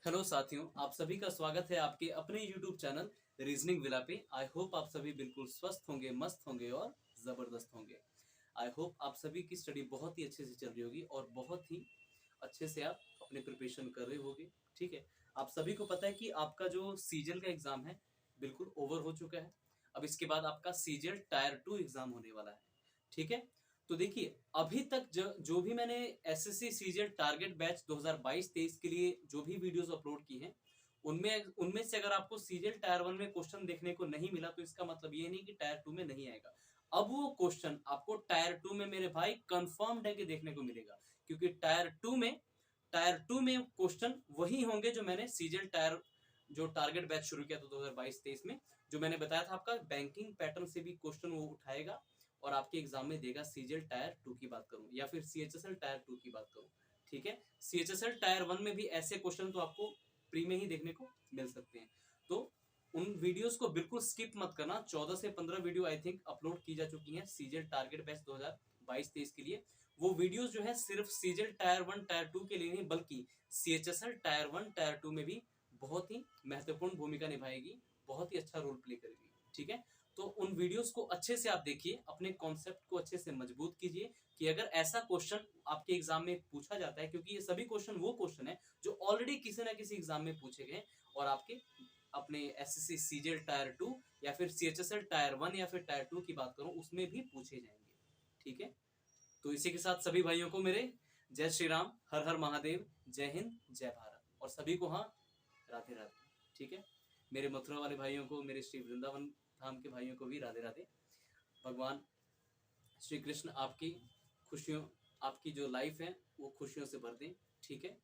Hello साथियों, आप सभी का स्वागत है आपके अपने YouTube चैनल रीजनिंग विला पे। आई होप आप सभी बिल्कुल स्वस्थ होंगे, मस्त होंगे और ज़बरदस्त होंगे। आई होप आप सभी की स्टडी बहुत ही अच्छे से चल रही होगी और बहुत ही अच्छे से आप अपने प्रिपरेशन कर रहे होगे। ठीक है, आप सभी को पता है कि आपका जो सीजीएल का एग्ज़ाम है बिल्कुल ओवर हो चुका है। अब इसके बाद आपका सीजीएल टायर 2 एग्ज़ाम होने वाला है। ठीक है, तो देखिए अभी तक जो भी मैंने एसएससी सीजीएल टारगेट बैच 2022-23 के लिए जो भी वीडियोस अपलोड की हैं उनमें उनमें से अगर आपको सीजीएल टायर 1 में क्वेश्चन देखने को नहीं मिला तो इसका मतलब ये नहीं कि टायर 2 में नहीं आएगा। अब वो क्वेश्चन आपको टायर 2 में मेरे भाई कंफर्म्ड है कि देखने को मिलेगा, क्योंकि टायर 2 में क्वेश्चन वही होंगे जो मैंने सीजीएल टायर जो टारगेट बैच शुरू किया था 2022-23 में, जो मैंने बताया था आपका बैंकिंग पैटर्न से भी क्वेश्चन वो उठाएगा और आपके एग्जाम में देगा। सीजीएल टायर 2 की बात करूं या फिर सीएचएसएल टायर 2 की बात करूं, ठीक है, सीएचएसएल टायर 1 में भी ऐसे क्वेश्चन तो आपको प्री में ही देखने को मिल सकते हैं। तो उन वीडियोस को बिल्कुल स्किप मत करना। 14 से 15 वीडियो आई थिंक अपलोड की जा चुकी हैं सीजीएल टारगेट बैच 2022-23 के लिए। वो वीडियोस जो है सिर्फ सीजीएल टायर 1 टायर 2 के लिए नहीं बल्कि सीएचएसएल टायर 1 टायर 2 में भी बहुत ही महत्वपूर्ण भूमिका निभाएगी, बहुत ही अच्छा रोल प्ले करेगी। ठीक है, तो उन वीडियोस को अच्छे से आप देखिए, अपने कॉन्सेप्ट को अच्छे से मजबूत कीजिए कि अगर ऐसा क्वेश्चन आपके एग्जाम में पूछा जाता है, क्योंकि ये सभी क्वेश्चन वो क्वेश्चन है जो ऑलरेडी किसी ना किसी एग्जाम में पूछे गए और आपके अपने एसएससी सीजीएल टायर 2 या फिर सीएचएसएल टायर 1 या फिर टायर 2 की बात करूं उसमें भी पूछे जाएंगे। ठीक है, तो इसी के साथ सभी भाइयों को मेरे जय श्री राम, हर हर महादेव, जय हिंद, जय भारत और सभी को हाँ राधे राधे। ठीक है, मेरे मथुरा वाले भाइयों को, मेरे श्री वृंदावन धाम के भाइयों को भी राधे राधे। भगवान श्री कृष्ण आपकी खुशियों, आपकी जो लाइफ है वो खुशियों से भर दें। ठीक है,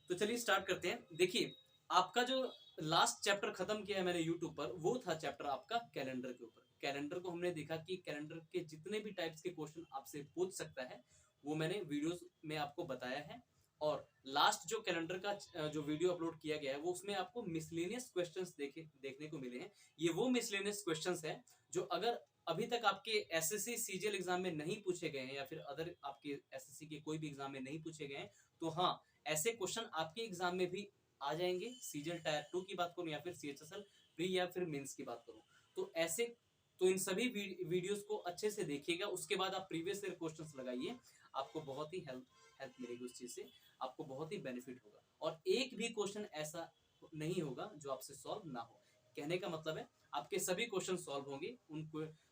तो चलिए स्टार्ट करते हैं। देखिए आपका जो लास्ट चैप्टर खत्म किया है मैंने यूट्यूब पर, वो था चैप्टर आपका कैलेंडर के ऊपर। कैलेंडर को हमने देखा कि कैलेंडर के जितने भी टाइप्स के क्वेश्चन आपसे पूछ सकता है वो मैंने वीडियोस में आपको बताया है। और लास्ट जो कैलेंडर का जो वीडियो अपलोड किया गया है वो उसमें आपको मिसलेनियस क्वेश्चंस देखने को मिले हैं। ये वो मिसलेनियस क्वेश्चंस हैं जो अगर अभी तक आपके एसएससी सीजीएल एग्जाम में नहीं पूछे गए हैं या फिर अदर आपके एसएससी के कोई भी एग्जाम में नहीं पूछे गए हैं, तो हाँ ऐसे क्वेश्चन आपके एग्जाम में भी आ जाएंगे। सीजीएल टायर 2 की बात करूं या फिर सीएचएसएल प्री या फिर मेंस की बात करूं, तो ऐसे तो इन सभी वीडियोस को अच्छे से देखिएगा। उसके बाद आप प्रीवियस ईयर क्वेश्चंस लगाइए, आपको बहुत ही हेल्प मिलेगी उस चीज से, आपको बहुत ही बेनिफिट होगा और एक भी क्वेश्चन ऐसा नहीं होगा जो आपसे सॉल्व ना हो। कहने का मतलब है आपके सभी क्वेश्चन सॉल्व होंगे।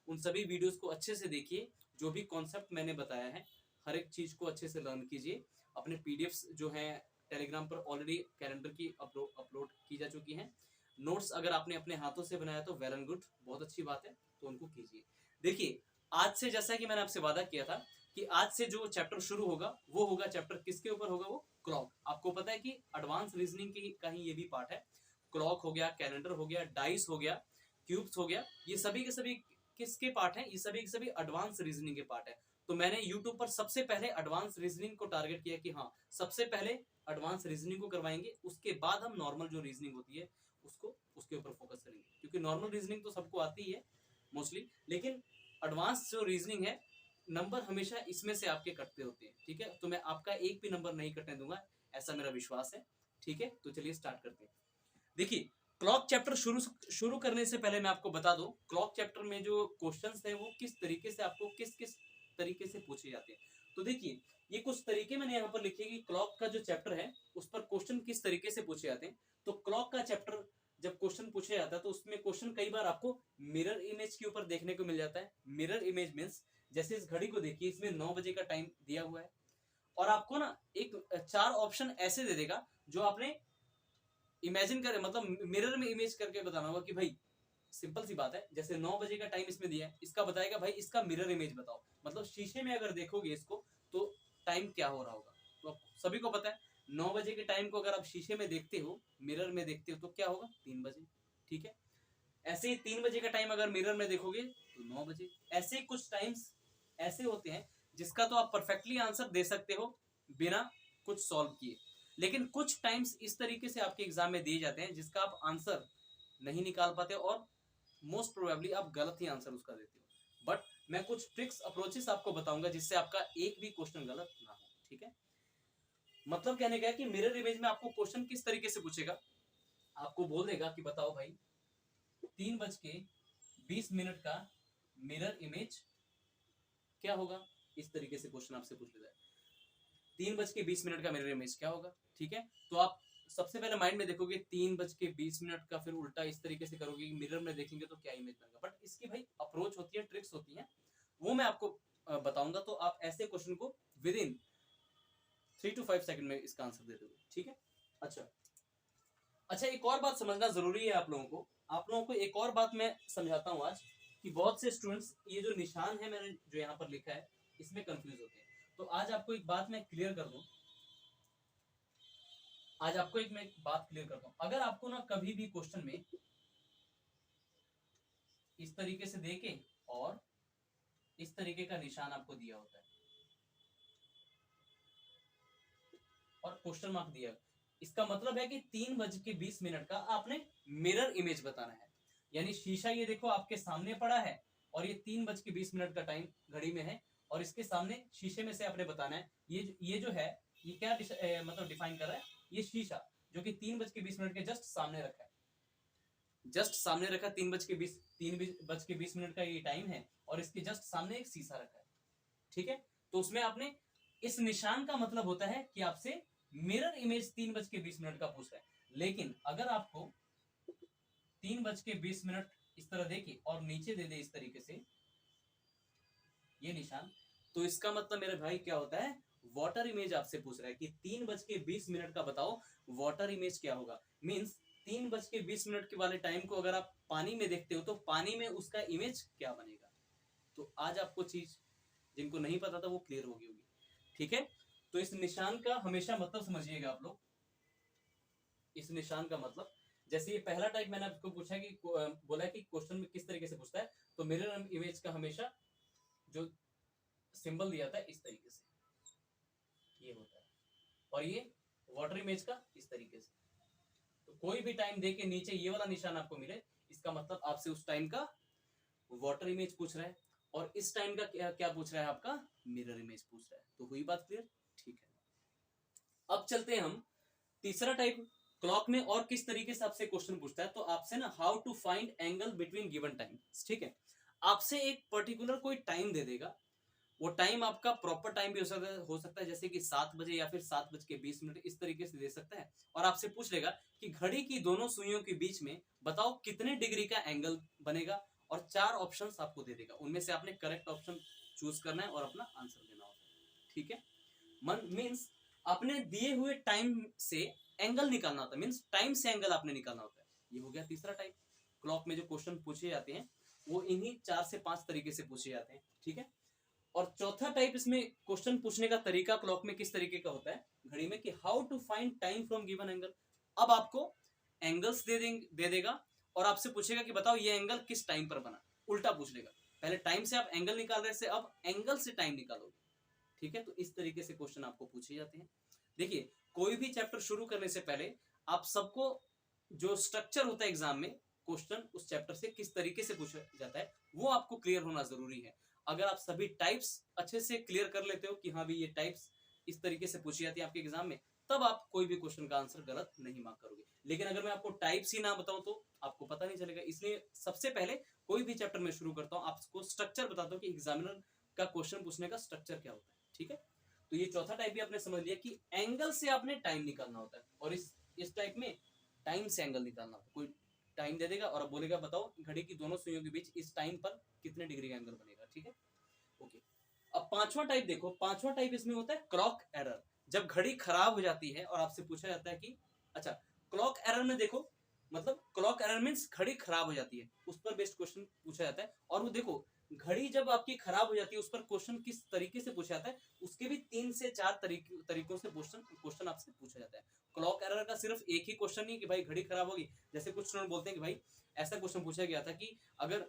उन सभी वीडियोस को अच्छे से देखिए, जो भी कॉन्सेप्ट मैंने बताया है हर एक चीज को अच्छे से लर्न कीजिए। अपने पीडीएफ्स जो हैं टेलीग्राम पर ऑलरेडी कैलेंडर की अपलोड की जा चुकी हैं। नोट्स अगर आपने अपने हाथों से बनाया तो वेल एंड गुड, बहुत अच्छी बात है, तो उनको कीजिए। देखिए आज से जैसा कि मैंने आपसे वादा किया था कि आज से जो चैप्टर शुरू होगा वो होगा चैप्टर किसके ऊपर होगा, वो क्लॉक। आपको पता है कि एडवांस रीजनिंग की का ही ये भी पार्ट है। क्लॉक हो गया, कैलेंडर हो गया, डाइस हो गया, क्यूब्स हो गया, ये सभी के सभी किसके पार्ट हैं, ये सभी के सभी एडवांस रीजनिंग के पार्ट है। तो मैंने यूट्यूब पर सबसे पहले एडवांस रीजनिंग को टारगेट किया कि हाँ सबसे पहले एडवांस रीजनिंग को करवाएंगे, उसके बाद हम नॉर्मल जो रीजनिंग होती है उसको उसके ऊपर फोकस करेंगे, क्योंकि नॉर्मल रीजनिंग तो सबको आती ही है मोस्टली, लेकिन एडवांस जो रीजनिंग है नंबर हमेशा इसमें से आपके कटते होते हैं। ठीक है, तो मैं आपका एक भी नंबर नहीं कटने दूंगा, ऐसा मेरा विश्वास है। ठीक है, तो चलिए स्टार्ट करते हैं। देखिए क्लॉक चैप्टर शुरू करने से पहले मैं आपको बता दूं क्लॉक चैप्टर में जो क्वेश्चंस हैं वो किस तरीके से आपको किस किस तरीके से पूछे जाते हैं। तो देखिए ये कुछ तरीके मैंने यहाँ पर लिखे कि क्लॉक का जो चैप्टर है उस पर क्वेश्चन किस तरीके से पूछे जाते हैं। तो क्लॉक का चैप्टर जब क्वेश्चन पूछा जाता है तो उसमें क्वेश्चन कई बार आपको मिरर इमेज के ऊपर देखने को मिल जाता है। मिरर इमेज मीन्स जैसे इस घड़ी को देखिए, इसमें 9 बजे का टाइम दिया हुआ है और आपको ना एक 4 ऑप्शन ऐसे दे देगा जो आपने इमेजिन करें, मतलब मिरर में इमेज करके बताना होगा कि भाई सिंपल सी बात है, जैसे 9 बजे का टाइम इसमें दिया है, इसका बताएगा भाई इसका मिरर इमेज बताओ, मतलब शीशे में अगर देखोगे इसको तो टाइम क्या हो रहा होगा। तो आप सभी को पता है 9 बजे के टाइम को अगर आप शीशे में देखते हो, मिरर में देखते हो तो क्या होगा, 3 बजे। ठीक है, ऐसे ही 3 बजे का टाइम अगर मिरर में देखोगे तो 9 बजे। ऐसे ही कुछ टाइम्स ऐसे होते हैं जिसका तो आप परफेक्टली आंसर दे सकते हो बिना कुछ सॉल्व किए, लेकिन कुछ टाइम्स इस तरीके से आपके एग्जाम में दिए जाते हैं जिसका आप आंसर नहीं निकाल पाते और मोस्ट प्रोबेबली आप गलत ही आंसर उसका देते हो। बट मैं कुछ ट्रिक्स अप्रोचेस आपको बताऊंगा जिससे आपका एक भी क्वेश्चन गलत ना हो। ठीक है, मतलब कहने का है कि मिरर इमेज में आपको क्वेश्चन किस तरीके से पूछेगा, आपको बोल देगा कि बताओ भाई 3:20 का मिरर इमेज क्या होगा, इस तरीके से क्वेश्चन आपसे पूछ लेता है 3:20 का मिरर इमेज क्या होगा। ठीक है, तो आप सबसे पहले माइंड में देखोगे 3:20 का, फिर उल्टा इस तरीके से करोगे कि मिरर में देखेंगे तो क्या इमेज बनेगा। बट इसकी भाई अप्रोच होती है, ट्रिक्स होती है, वो मैं आपको बताऊंगा। तो आप ऐसे क्वेश्चन को विद इन 3 to 5 सेकंड में इसका आंसर दे दोगे। ठीक है, अच्छा एक और बात समझना जरूरी है आप लोगों को एक और बात मैं समझाता हूँ आज, कि बहुत से स्टूडेंट्स ये जो निशान है मैंने जो यहाँ पर लिखा है इसमें कंफ्यूज होते हैं। तो आज आपको एक बात मैं क्लियर कर दूं, अगर आपको ना कभी भी क्वेश्चन में इस तरीके से देके और इस तरीके का निशान आपको दिया होता है और क्वेश्चन मार्क दिया, इसका मतलब है कि 3:20 का आपने मिरर इमेज बताना है। यानी शीशा ये देखो आपके सामने पड़ा है और ये 3:20 का टाइम घड़ी में है, और इसके सामने शीशे में से आपने बताना है ये जो है ये क्या मतलब डिफाइन कर रहा है, ये शीशा जो कि 3:20 के जस्ट सामने रखा है, 3:20 का ये टाइम है और इसके जस्ट सामने एक शीशा रखा है। ठीक है, तो उसमें आपने इस निशान का मतलब होता है कि आपसे मिरर इमेज 3:20 का पूछ रहा है। लेकिन अगर आपको 3:20 इस तरह देके और नीचे दे दे इस तरीके से ये निशान, तो इसका मतलब मेरे भाई क्या होता है, वाटर इमेज आपसे पूछ रहा है कि 3:20 का बताओ वाटर इमेज क्या होगा। मीन्स 3:20 के वाले टाइम को अगर आप पानी में देखते हो तो पानी में उसका इमेज क्या बनेगा। तो आज आपको चीज जिनको नहीं पता था वो क्लियर होगी। ठीक है, तो इस निशान का हमेशा मतलब समझिएगा आप लोग। इस निशान का मतलब, जैसे ये पहला टाइप मैंने आपको पूछा कि बोला कि क्वेश्चन में किस तरीके से पूछता है, तो मिरर इमेज का हमेशा जो सिंबल दिया था इस तरीके से ये होता है, और ये वाटर इमेज का इस तरीके से। तो कोई भी टाइम दे के नीचे ये वाला निशान आपको मिले, इसका मतलब आपसे उस टाइम का वाटर इमेज पूछ रहा है, और इस टाइम का क्या पूछ रहा है, आपका मिरर इमेज पूछ रहा है। तो हुई बात क्लियर। ठीक है, अब चलते हैं हम तीसरा टाइप क्लॉक में और किस तरीके से आपसे क्वेश्चन पूछता है। तो आपसे ना how to find angle between given time. ठीक है, आपसे एक पर्टिकुलर कोई टाइम दे देगा, वो टाइम आपका प्रॉपर टाइम भी हो सकता है जैसे कि 7 बजे या फिर 7:20 इस तरीके से दे सकता है, और आपसे पूछ लेगा कि घड़ी की दोनों सुइयों के बीच में बताओ कितने डिग्री का एंगल बनेगा, और 4 ऑप्शंस आपको दे देगा, उनमें से आपने करेक्ट ऑप्शन चूज करना है और अपना आंसर देना होता है। ठीक है, मीन्स अपने दिए हुए टाइम से एंगल निकालना होता है, मीन्स टाइम से एंगल आपने निकालना होता है। ये हो गया तीसरा टाइप। क्लॉक में जो क्वेश्चन पूछे जाते हैं वो इन्हीं 4 से 5 तरीके से पूछे जाते हैं। ठीक है, और चौथा टाइप इसमें क्वेश्चन पूछने का तरीका क्लॉक में किस तरीके का होता है घड़ी में, कि how to find time from given angle. अब आपको एंगल्स दे देगा और आपसे पूछेगा कि बताओ ये एंगल किस टाइम पर बना, उल्टा पूछ लेगा। पहले टाइम से आप एंगल निकाल रहे थे, अब एंगल से टाइम निकालोगे। ठीक है, तो इस तरीके से क्वेश्चन आपको पूछे जाते हैं। देखिए, कोई भी चैप्टर शुरू करने से पहले आप सबको जो स्ट्रक्चर होता है एग्जाम में, क्वेश्चन उस चैप्टर से किस तरीके से पूछा जाता है वो आपको क्लियर होना जरूरी है। अगर आप सभी टाइप्स अच्छे से क्लियर कर लेते हो कि हाँ भी ये टाइप्स इस तरीके से पूछी जाती है आपके एग्जाम में, तब आप कोई भी क्वेश्चन का आंसर गलत नहीं मार्क करोगे। लेकिन अगर मैं आपको टाइप्स ही ना बताऊं तो आपको पता नहीं चलेगा। इसलिए सबसे पहले कोई भी चैप्टर में शुरू करता हूं आपको स्ट्रक्चर बताता हूं कि एग्जामिनर का क्वेश्चन पूछने का स्ट्रक्चर क्या होता है। ठीक है, तो ये चौथा टाइप भी आपने समझ लिया कि एंगल से आपने टाइम निकालना होता है, और इस टाइप में टाइम से एंगल निकालना होता है। कोई टाइम दे देगा और अब बोलेगा बताओ घड़ी की दोनों सुइयों के बीच इस टाइम पर कितने डिग्री का एंगल बनेगा। ठीक है, ओके। अब पांचवा टाइप देखो, पांचवा टाइप इसमें होता है क्लॉक एरर। जब घड़ी खराब हो जाती है और आपसे पूछा जाता है कि अच्छा क्लॉक एरर में देखो, मतलब क्लॉक एरर मींस घड़ी खराब हो जाती है, उस पर बेस्ड क्वेश्चन पूछा जाता है। और वो देखो घड़ी जब आपकी खराब हो जाती है उस पर क्वेश्चन किस तरीके से पूछा जाता है, उसके भी 3 से 4 तरीकों से क्वेश्चन आपसे पूछा जाता है। क्लॉक एरर का सिर्फ एक ही क्वेश्चन नहीं कि भाई घड़ी खराब होगी। जैसे कुछ स्टूडेंट बोलते हैं कि भाई ऐसा क्वेश्चन पूछा गया था कि अगर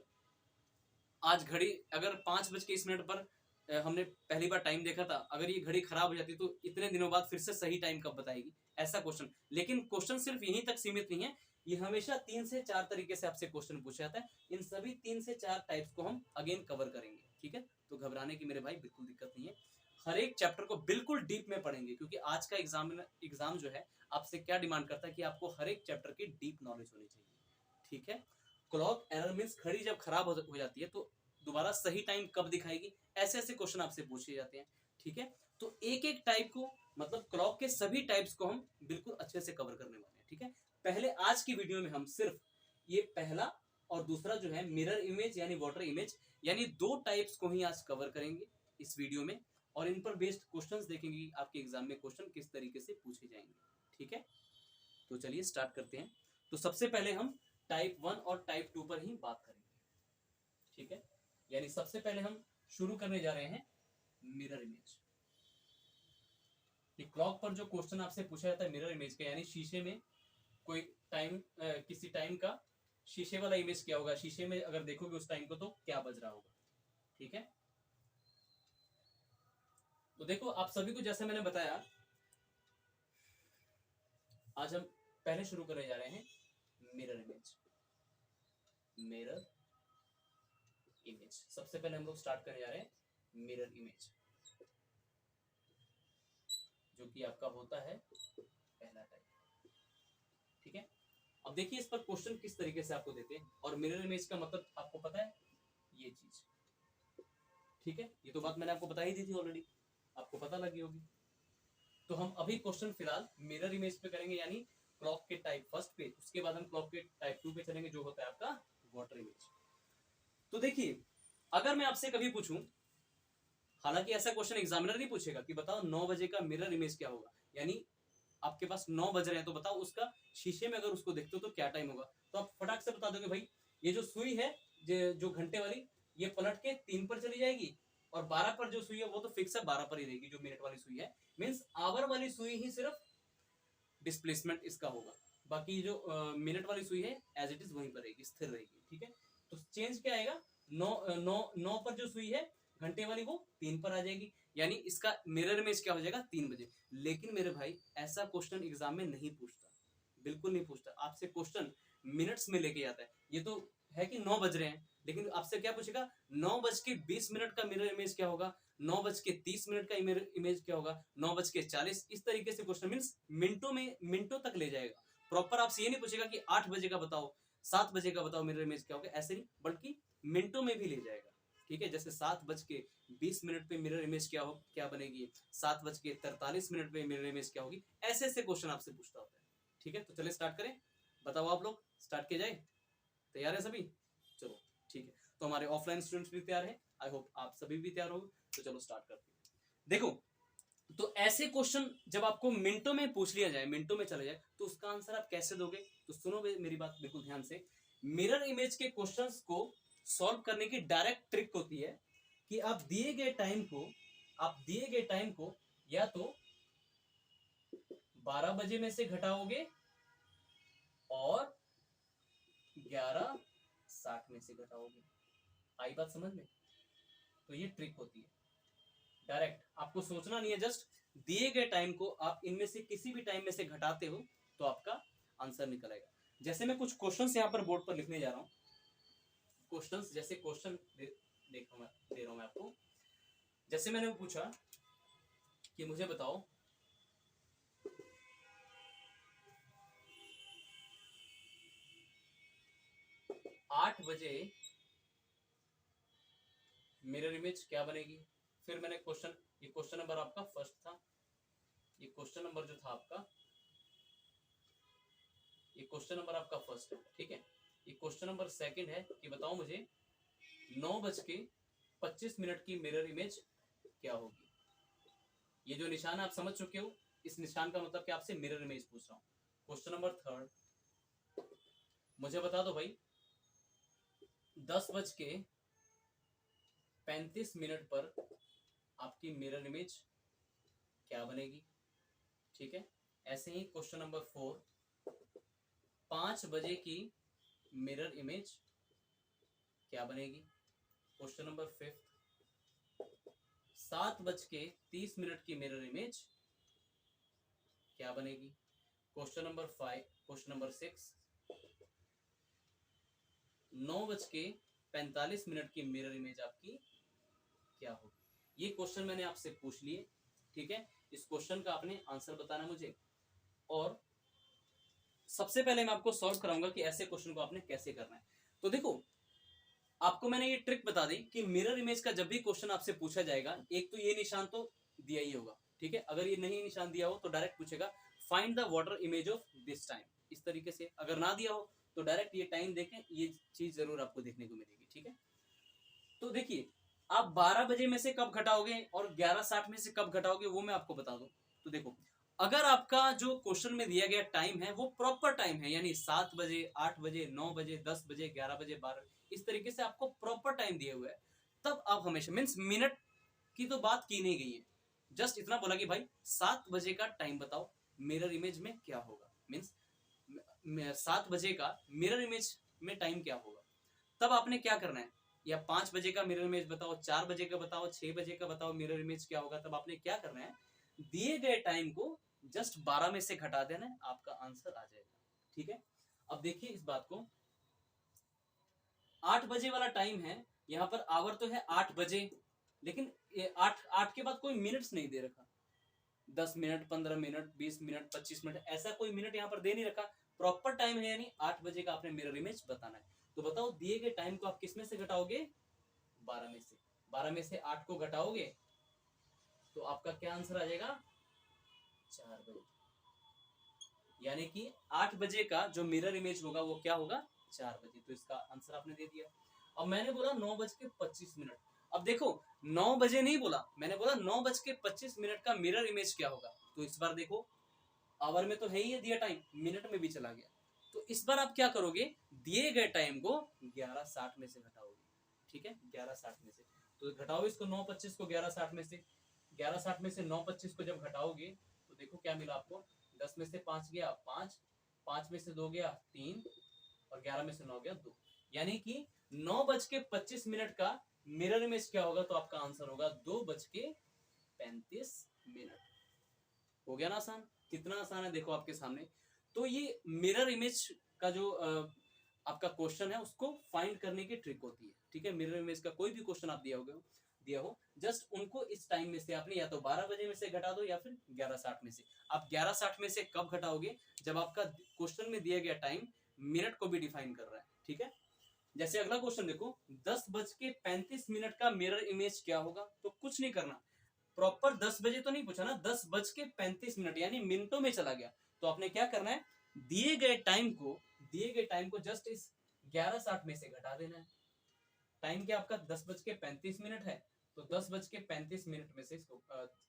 आज घड़ी अगर 5:21 पर हमने पहली बार टाइम देखा था, अगर ये घड़ी खराब हो जाती तो इतने दिनों बाद फिर से सही टाइम कब बताएगी, ऐसा क्वेश्चन। लेकिन क्वेश्चन सिर्फ यहीं तक सीमित नहीं है, ये हमेशा 3 से 4 तरीके से आपसे क्वेश्चन पूछा जाता है। इन सभी 3 से 4 टाइप्स को हम अगेन कवर करेंगे। ठीक है, तो घबराने की मेरे भाई बिल्कुल दिक्कत नहीं है। हर एक चैप्टर को बिल्कुल डीप में पढ़ेंगे, क्योंकि आज का एग्जाम जो है आपसे क्या डिमांड करता है कि आपको हर एक चैप्टर की डीप नॉलेज होनी चाहिए। ठीक है, क्लॉक एरर मीन्स घड़ी जब खराब हो जाती है तो दोबारा सही टाइम कब दिखाएगी, ऐसे ऐसे क्वेश्चन आपसे पूछे जाते हैं। ठीक है, तो एक एक टाइप को, मतलब क्लॉक के सभी टाइप्स को हम बिल्कुल अच्छे से कवर करने वाले हैं। ठीक है, पहले आज की वीडियो में हम सिर्फ ये पहला और दूसरा जो है मिरर इमेज यानी वाटर इमेज, यानी दो टाइप्स को ही आज कवर करेंगे इस वीडियो में, और इन पर बेस्ड क्वेश्चंस देखेंगे आपके एग्जाम में क्वेश्चन किस तरीके से पूछे जाएंगे। ठीक है, तो चलिए स्टार्ट करते हैं। तो सबसे पहले हम टाइप 1 और टाइप 2 पर ही बात करेंगे। ठीक है, यानी सबसे पहले हम शुरू करने जा रहे हैं मिरर इमेज। क्लॉक पर जो क्वेश्चन आपसे पूछा जाता है मिरर इमेज का, यानी शीशे में कोई टाइम, किसी टाइम का शीशे वाला इमेज क्या होगा, शीशे में अगर देखोगे उस टाइम को तो क्या बज रहा होगा। ठीक है, तो देखो आप सभी को जैसे मैंने बताया, आज हम पहले शुरू करने जा रहे हैं मिरर इमेज। मिरर इमेज सबसे पहले हम लोग स्टार्ट करने जा रहे हैं मिरर इमेज, जो कि आपका होता है पहला टाइप। ठीक है, अब देखिए इस पर क्वेश्चन किस तरीके से आपको देते हैं, और मिरर इमेज का मतलब आपको पता है ये चीज। ठीक है, ये तो बात मैंने आपको बता ही दी थी ऑलरेडी, आपको पता लगी होगी। तो हम अभी क्वेश्चन फिलहाल मिरर इमेज पे करेंगे, यानी क्लॉक के टाइप फर्स्ट पे, उसके बाद हम क्लॉक के टाइप 2 पे चलेंगे, जो होता है आपका वाटर इमेज। तो देखिए अगर मैं आपसे कभी पूछूं, हालांकि ऐसा क्वेश्चन एग्जामिनर नहीं पूछेगा कि बताओ 9 बजे का मिरर इमेज क्या होगा, यानी आपके पास 9 बज रहे हैं तो बताओ उसका शीशे में अगर उसको देखते हो तो क्या टाइम होगा, तो आप फटाक से बता दोगे भाई ये जो सुई है जो घंटे वाली, ये पलट के 3 पर चली जाएगी, और 12 पर जो सुई है वो तो फिक्स है 12 पर ही रहेगी, जो मिनट वाली सुई है। मींस आवर वाली सुई ही सिर्फ डिस्प्लेसमेंट इसका होगा, बाकी जो मिनट वाली सुई है एज इट इज वहीं पर रहेगी, स्थिर रहेगी। ठीक है, तो चेंज क्या आएगा, 9 पर जो सुई है घंटे वाली वो 3 पर आ जाएगी, यानी इसका मिरर इमेज क्या हो जाएगा 3 बजे। लेकिन मेरे भाई ऐसा क्वेश्चन एग्जाम में नहीं पूछता, बिल्कुल नहीं पूछता, आपसे क्वेश्चन मिनट्स में लेके जाता है। ये तो है कि 9 बज रहे हैं, लेकिन आपसे क्या पूछेगा 9:20 का मिरर इमेज क्या होगा, 9:30 का इमेज क्या होगा, 9:40, इस तरीके से क्वेश्चन मीन्स मिनटों तक ले जाएगा। प्रॉपर आपसे ये नहीं पूछेगा कि 8 बजे का बताओ, 7 बजे का बताओ मिरर इमेज क्या होगा, ऐसे नहीं, बल्कि मिनटों में भी ले जाएगा। ठीक है, जैसे 7:20 पे मिरर इमेज क्या बनेगी, 7:43 पे मिरर इमेज क्या होगी, ऐसे ऐसे क्वेश्चन आपसे पूछता होता है। ठीक है, तो चलिए स्टार्ट करें, बताओ आप लोग स्टार्ट किया जाए, तैयार है सभी? चलो ठीक है, तो हमारे ऑफलाइन स्टूडेंट्स भी तैयार हैं, आई होप आप सभी भी तैयार होंगे, तो चलो स्टार्ट करते हैं। देखो, तो ऐसे क्वेश्चन जब आपको मिनटों में पूछ लिया जाए, मिनटों में चले जाए, तो उसका आंसर आप कैसे दोगे, तो सुनो मेरी बात बिल्कुल ध्यान से। मिरर इमेज के क्वेश्चंस को सॉल्व करने की डायरेक्ट ट्रिक होती है कि आप दिए गए टाइम को या तो 12 बजे में से घटाओगे और 11:60 में से घटाओगे। आई बात समझ में? तो ये ट्रिक होती है, डायरेक्ट आपको सोचना नहीं है, जस्ट दिए गए टाइम को आप इनमें से किसी भी टाइम में से घटाते हो तो आपका आंसर निकल आएगा। जैसे मैं कुछ क्वेश्चंस यहाँ पर बोर्ड पर लिखने जा रहा हूँ, क्वेश्चंस जैसे क्वेश्चन दे रहा हूँ मैं आपको। जैसे मैंने पूछा कि मुझे बताओ 8 बजे मिरर इमेज क्या बनेगी। फिर मैंने ये क्वेश्चन नंबर आपका फर्स्ट था, ये क्वेश्चन नंबर जो था आपका, ये क्वेश्चन नंबर आपका फर्स्ट है। ठीक है, ये क्वेश्चन नंबर सेकंड है कि बताओ मुझे 9:25 की मिरर इमेज क्या होगी। ये जो निशान आप समझ चुके हो, इस निशान का मतलब कि आपसे मिरर इमेज पूछ रहा हूँ। क्वेश्चन नंबर थर्ड, मुझे बता दो भाई 10:35 पर आपकी मिरर इमेज क्या बनेगी। ठीक है, ऐसे ही क्वेश्चन नंबर 4, 5 बजे की मिरर इमेज क्या बनेगी। क्वेश्चन नंबर 5, 7:30 की मिरर इमेज क्या बनेगी। क्वेश्चन नंबर 5, क्वेश्चन नंबर 6, 9:45 की मिरर इमेज आपकी क्या होगी। ये क्वेश्चन मैंने आपसे पूछ लिए, ठीक है। इस क्वेश्चन का आपने आंसर बताना मुझे, और सबसे पहले मैं आपको सॉल्व कराऊंगा कि ऐसे क्वेश्चन को आपने कैसे करना है। तो देखो, आपको मैंने ये ट्रिक बता दी कि मिरर इमेज का जब भी क्वेश्चन आपसे पूछा जाएगा, एक तो ये निशान तो दिया ही होगा, ठीक है। अगर ये नहीं निशान दिया हो तो डायरेक्ट पूछेगा find the water image of this time, इस तरीके से। अगर ना दिया हो तो डायरेक्ट ये टाइम देखें, ये चीज जरूर आपको देखने को मिलेगी, ठीक है। तो देखिए, आप 12 बजे में से कब घटाओगे और 11:60 में से कब घटाओगे वो मैं आपको बता दूं। तो देखो, अगर आपका जो क्वेश्चन में दिया गया टाइम है वो प्रॉपर टाइम है, यानी 7 बजे, 8 बजे, 9 बजे, 10 बजे, 11 बजे, 12, इस तरीके से आपको प्रॉपर टाइम दिया हुआ है, तब आप हमेशा, मीन्स मिनट की तो बात की नहीं गई है, जस्ट इतना बोला कि भाई 7 बजे का टाइम बताओ मिरर इमेज में क्या होगा, मीन्स 7 बजे का मिरर इमेज में टाइम क्या होगा। तब आपने क्या करना है, या 5 बजे का मिरर इमेज बताओ, 4 बजे का बताओ, 6 बजे का बताओ मिरर इमेज क्या होगा। तब आपने क्या करना है, दिए गए टाइम को जस्ट 12 में से घटा देना है, आपका आंसर आ जाएगा, ठीक है। अब देखिए इस बात को, 8 बजे वाला टाइम है, यहाँ पर आवर तो है 8 बजे, लेकिन ये 8 के बाद कोई मिनट्स नहीं दे रखा, 10 मिनट, 15 मिनट, 20 मिनट, 25 मिनट, ऐसा कोई मिनट यहाँ पर दे नहीं रखा। प्रॉपर टाइम है, यानी 8 बजे का आपने मिरर इमेज बताना है। तो बताओ, दिए गए टाइम को आप किस में से घटाओगे, 12 में से। 12 में से 8 को घटाओगे तो आपका क्या आंसर आ जाएगा, 4 बजे। यानी कि 8 बजे का जो मिरर इमेज होगा वो क्या होगा, 4 बजे। तो इसका आंसर आपने दे दिया। अब मैंने बोला 9:25। अब देखो, 9 बजे नहीं बोला, मैंने बोला 9:25 का मिरर इमेज क्या होगा। तो इस बार देखो, आवर में तो है ही है दिया टाइम, मिनट में भी चला गया। तो इस बार आप क्या करोगे, दिए गए टाइम को 11:60 में से घटाओगे, ठीक है। 11:60 में से, तो घटाओ इसको, 9:25 को 11:60 में से, 11:60 में से 9:25 को जब घटाओगे तो देखो क्या मिला आपको, 10 में से 5 गया 5, 5 में से 2 गया 3, और 11 में से 9 गया 2। यानी कि 9:25 का मिरर इमेज क्या होगा, तो आपका आंसर होगा 2:35। हो गया ना आसान, कितना आसान है देखो आपके सामने। तो ये मिरर इमेज का जो आपका क्वेश्चन है उसको फाइंड करने की ट्रिक होती है, ठीक है। मिरर इमेज का कोई भी क्वेश्चन आप दिया हो, जस्ट उनको इस टाइम में से आपने या तो 12 बजे में से घटा दो या फिर 11:60 में से। आप 11:60 में से कब घटाओगे, जब आपका क्वेश्चन में दिया गया टाइम मिनट को भी डिफाइन कर रहा है, ठीक है। जैसे अगला क्वेश्चन देखो, 10:35 का मिरर इमेज क्या होगा। तो कुछ नहीं करना, प्रॉपर 10 बजे तो नहीं पूछा ना, 10:35 यानी मिनटों में चला गया। तो आपने क्या करना है, दिए गए टाइम को जस्ट इस 11:60 में से घटा देना है। टाइम क्या आपका 10:35 है, तो 10:35 में से इसको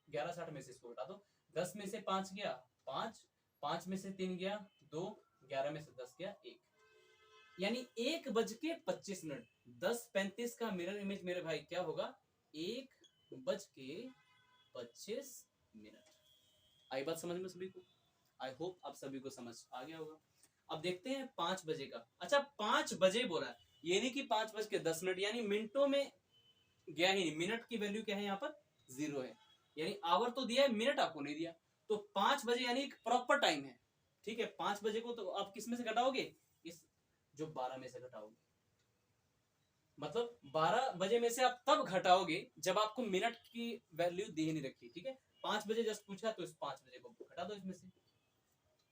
11:60 में से इसको घटा दो। 10 में से 5 गया 5, 5 में से 3 गया 2, 11 में से 10 गया 1, यानी 1:25। 10:35 का मिरर इमेज मेरे भाई क्या होगा, 1:25। आई बात समझ में सभी को, आई होप आप सभी को समझ आ गया होगा। अब देखते हैं 5 बजे का। अच्छा, 5 बजे बोला है, ये नहीं कि 5:10, यानी मिनटों में गया ही नहीं, मिनट की वैल्यू क्या है यहाँ पर, 0 है। यानी आवर तो दिया है, मिनट आपको नहीं दिया। तो 5 बजे यानी प्रॉपर टाइम है, ठीक है। 5 बजे को तो आप किस में से घटाओगे, इस जो 12 में से घटाओगे। मतलब 12 बजे में से आप तब घटाओगे जब आपको मिनट की वैल्यू दी ही नहीं रखी, ठीक है। 5 बजे जस्ट पूछा तो इस 5 बजे को घटा दो इसमें से,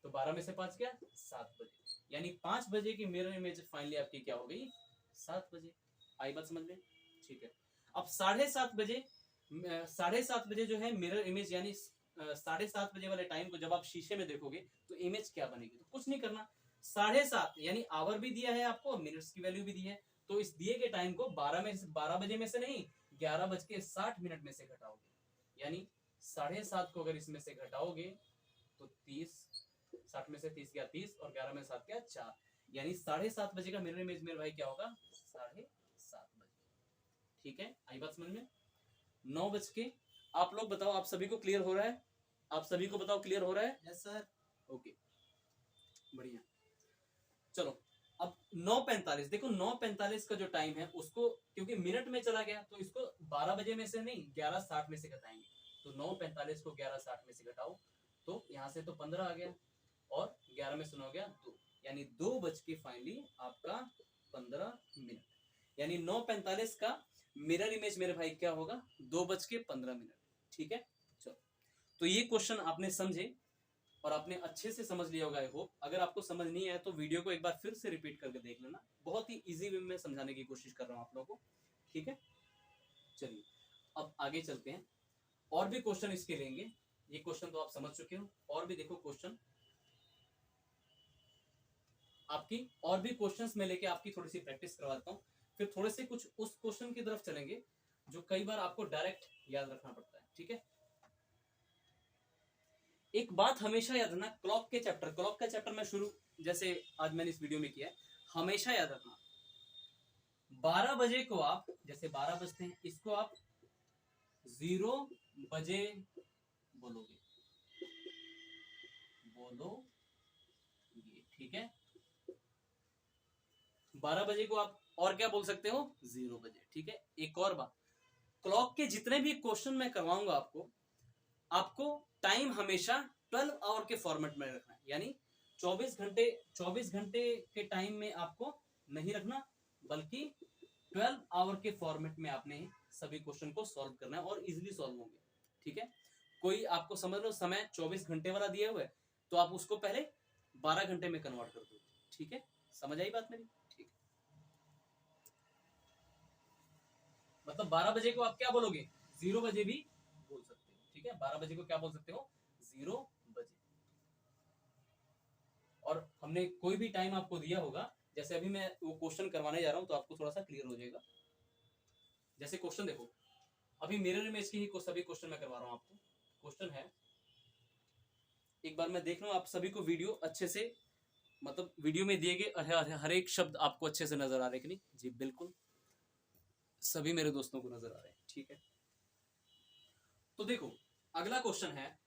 तो 12 में से 5 क्या, 7 बजे। यानी 5 बजे की मिरर इमेज फाइनली आपकी क्या हो गई, 7 बजे। आई बात समझ में, ठीक है। अब 7:30 बजे जो है मिरर इमेज, यानी 7:30 बजे वाले टाइम को जब आप शीशे में देखोगे तो इमेज क्या बनेगी। तो कुछ नहीं करना, 7:30 यानी आवर भी दिया है आपको, मिनट्स की वैल्यू भी दी है, तो इस दिए गए टाइम को 12 बजे में से नहीं, 11:60 में से घटाओगे। यानी 7:30 को अगर इसमें से घटाओगे तो 30, 60 में से 30 गया 30, और 11 में 7 गया 4, यानी 7:30 बजे का मिरर इमेज मेरे भाई क्या होगा, 7:30 बजे, ठीक है। आई बात समझ में। 9 बज के, आप लोग बताओ, आप सभी को क्लियर हो रहा है, आप सभी को बताओ क्लियर हो रहा है, यस सर, ओके, बढ़िया। चलो, अब 9:45, देखो 9:45 का जो टाइम है उसको, क्योंकि मिनट में चला गया तो इसको 12 बजे में से नहीं 11:60 में से घटाएंगे। तो 9:45 को 11:60 में से घटाओ तो यहाँ से तो 15 आ गया, और 11 में से 9 गया 2, यानी 2 बज के फाइनली आपका 15 मिनट। यानी 9:45 का मिरर इमेज मेरे भाई क्या होगा 2:15। ठीक है, चलो। तो ये क्वेश्चन आपने समझे और आपने अच्छे से समझ लिया होगा आई होप। अगर आपको समझ नहीं आया तो वीडियो को एक बार फिर से रिपीट करके देख लेना, बहुत ही इजी वे में समझाने की कोशिश कर रहा हूँ आप लोगों को। ठीक है, चलिए अब आगे चलते हैं, और भी क्वेश्चन इसके लेंगे। ये क्वेश्चन तो आप समझ चुके हो, और भी देखो क्वेश्चन आपकी, और भी क्वेश्चंस मैं लेके आपकी थोड़ी सी प्रैक्टिस करवाता हूँ, फिर थोड़े से कुछ उस क्वेश्चन की तरफ चलेंगे जो कई बार आपको डायरेक्ट याद रखना पड़ता है। ठीक है, एक बात हमेशा याद रखना, क्लॉक का चैप्टर मैं शुरू जैसे आज मैंने इस वीडियो में किया है, हमेशा याद रखना 12 बजे को आप, जैसे 12 बजते हैं, इसको आप 0 बजे बोलोगे, ठीक है। 12 बजे को आप और क्या बोल सकते हो, 0 बजे। ठीक है, एक और बात, क्लॉक के जितने भी क्वेश्चन मैं करवाऊंगा आपको टाइम हमेशा 12 आवर के फॉर्मेट में रखना है, यानी 24 घंटे के टाइम में आपको नहीं रखना, बल्कि 12 आवर के फॉर्मेट में आपने सभी क्वेश्चन को सॉल्व करना है और इजीली सॉल्व होंगे। ठीक है, कोई आपको समझ लो समय 24 घंटे वाला दिया हुआ है तो आप उसको पहले 12 घंटे में कन्वर्ट कर दो। ठीक है, समझ आई बात मेरी? ठीक, मतलब 12 बजे को आप क्या बोलोगे, 0 बजे भी बोल सकते हो। ठीक है, 12 बजे को क्या बोल सकते हो, 0 बजे। और हमने कोई भी टाइम आपको दिया होगा, जैसे अभी मैं वो क्वेश्चन करवाने जा रहा हूं तो आपको थोड़ा सा क्लियर हो जाएगा। जैसे क्वेश्चन देखो, अभी मिरर इमेज की ही सभी क्वेश्चन मैं करवा रहा हूं आपको। क्वेश्चन है, एक बार मैं देख रहा हूं आप सभी को वीडियो अच्छे से, मतलब वीडियो में दिए गए हर एक शब्द आपको अच्छे से नजर आ रहे कि नहीं? जी बिल्कुल, सभी मेरे दोस्तों को नजर आ रहे हैं। ठीक है, तो देखो अगला क्वेश्चन है,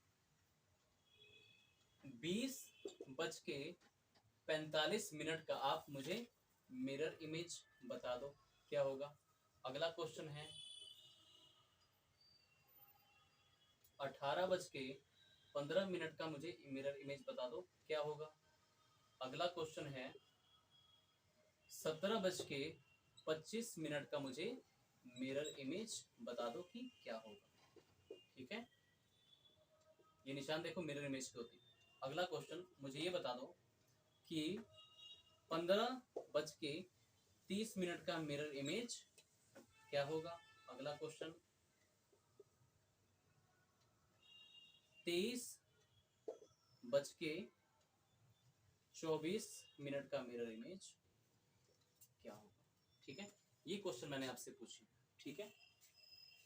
20:45 का आप मुझे मिरर इमेज बता दो, क्या होगा। अगला क्वेश्चन है, 18:15 का मुझे मिरर इमेज बता दो, क्या होगा। अगला क्वेश्चन है, 17:25 का मुझे मिरर इमेज बता दो कि क्या होगा। ठीक है, ये निशान देखो मिरर इमेज की होती है। अगला क्वेश्चन मुझे ये बता दो कि 15:30 का मिरर इमेज क्या होगा। अगला क्वेश्चन, 23:24 का मिरर इमेज क्या होगा। ठीक है, ये क्वेश्चन मैंने आपसे पूछे। ठीक है,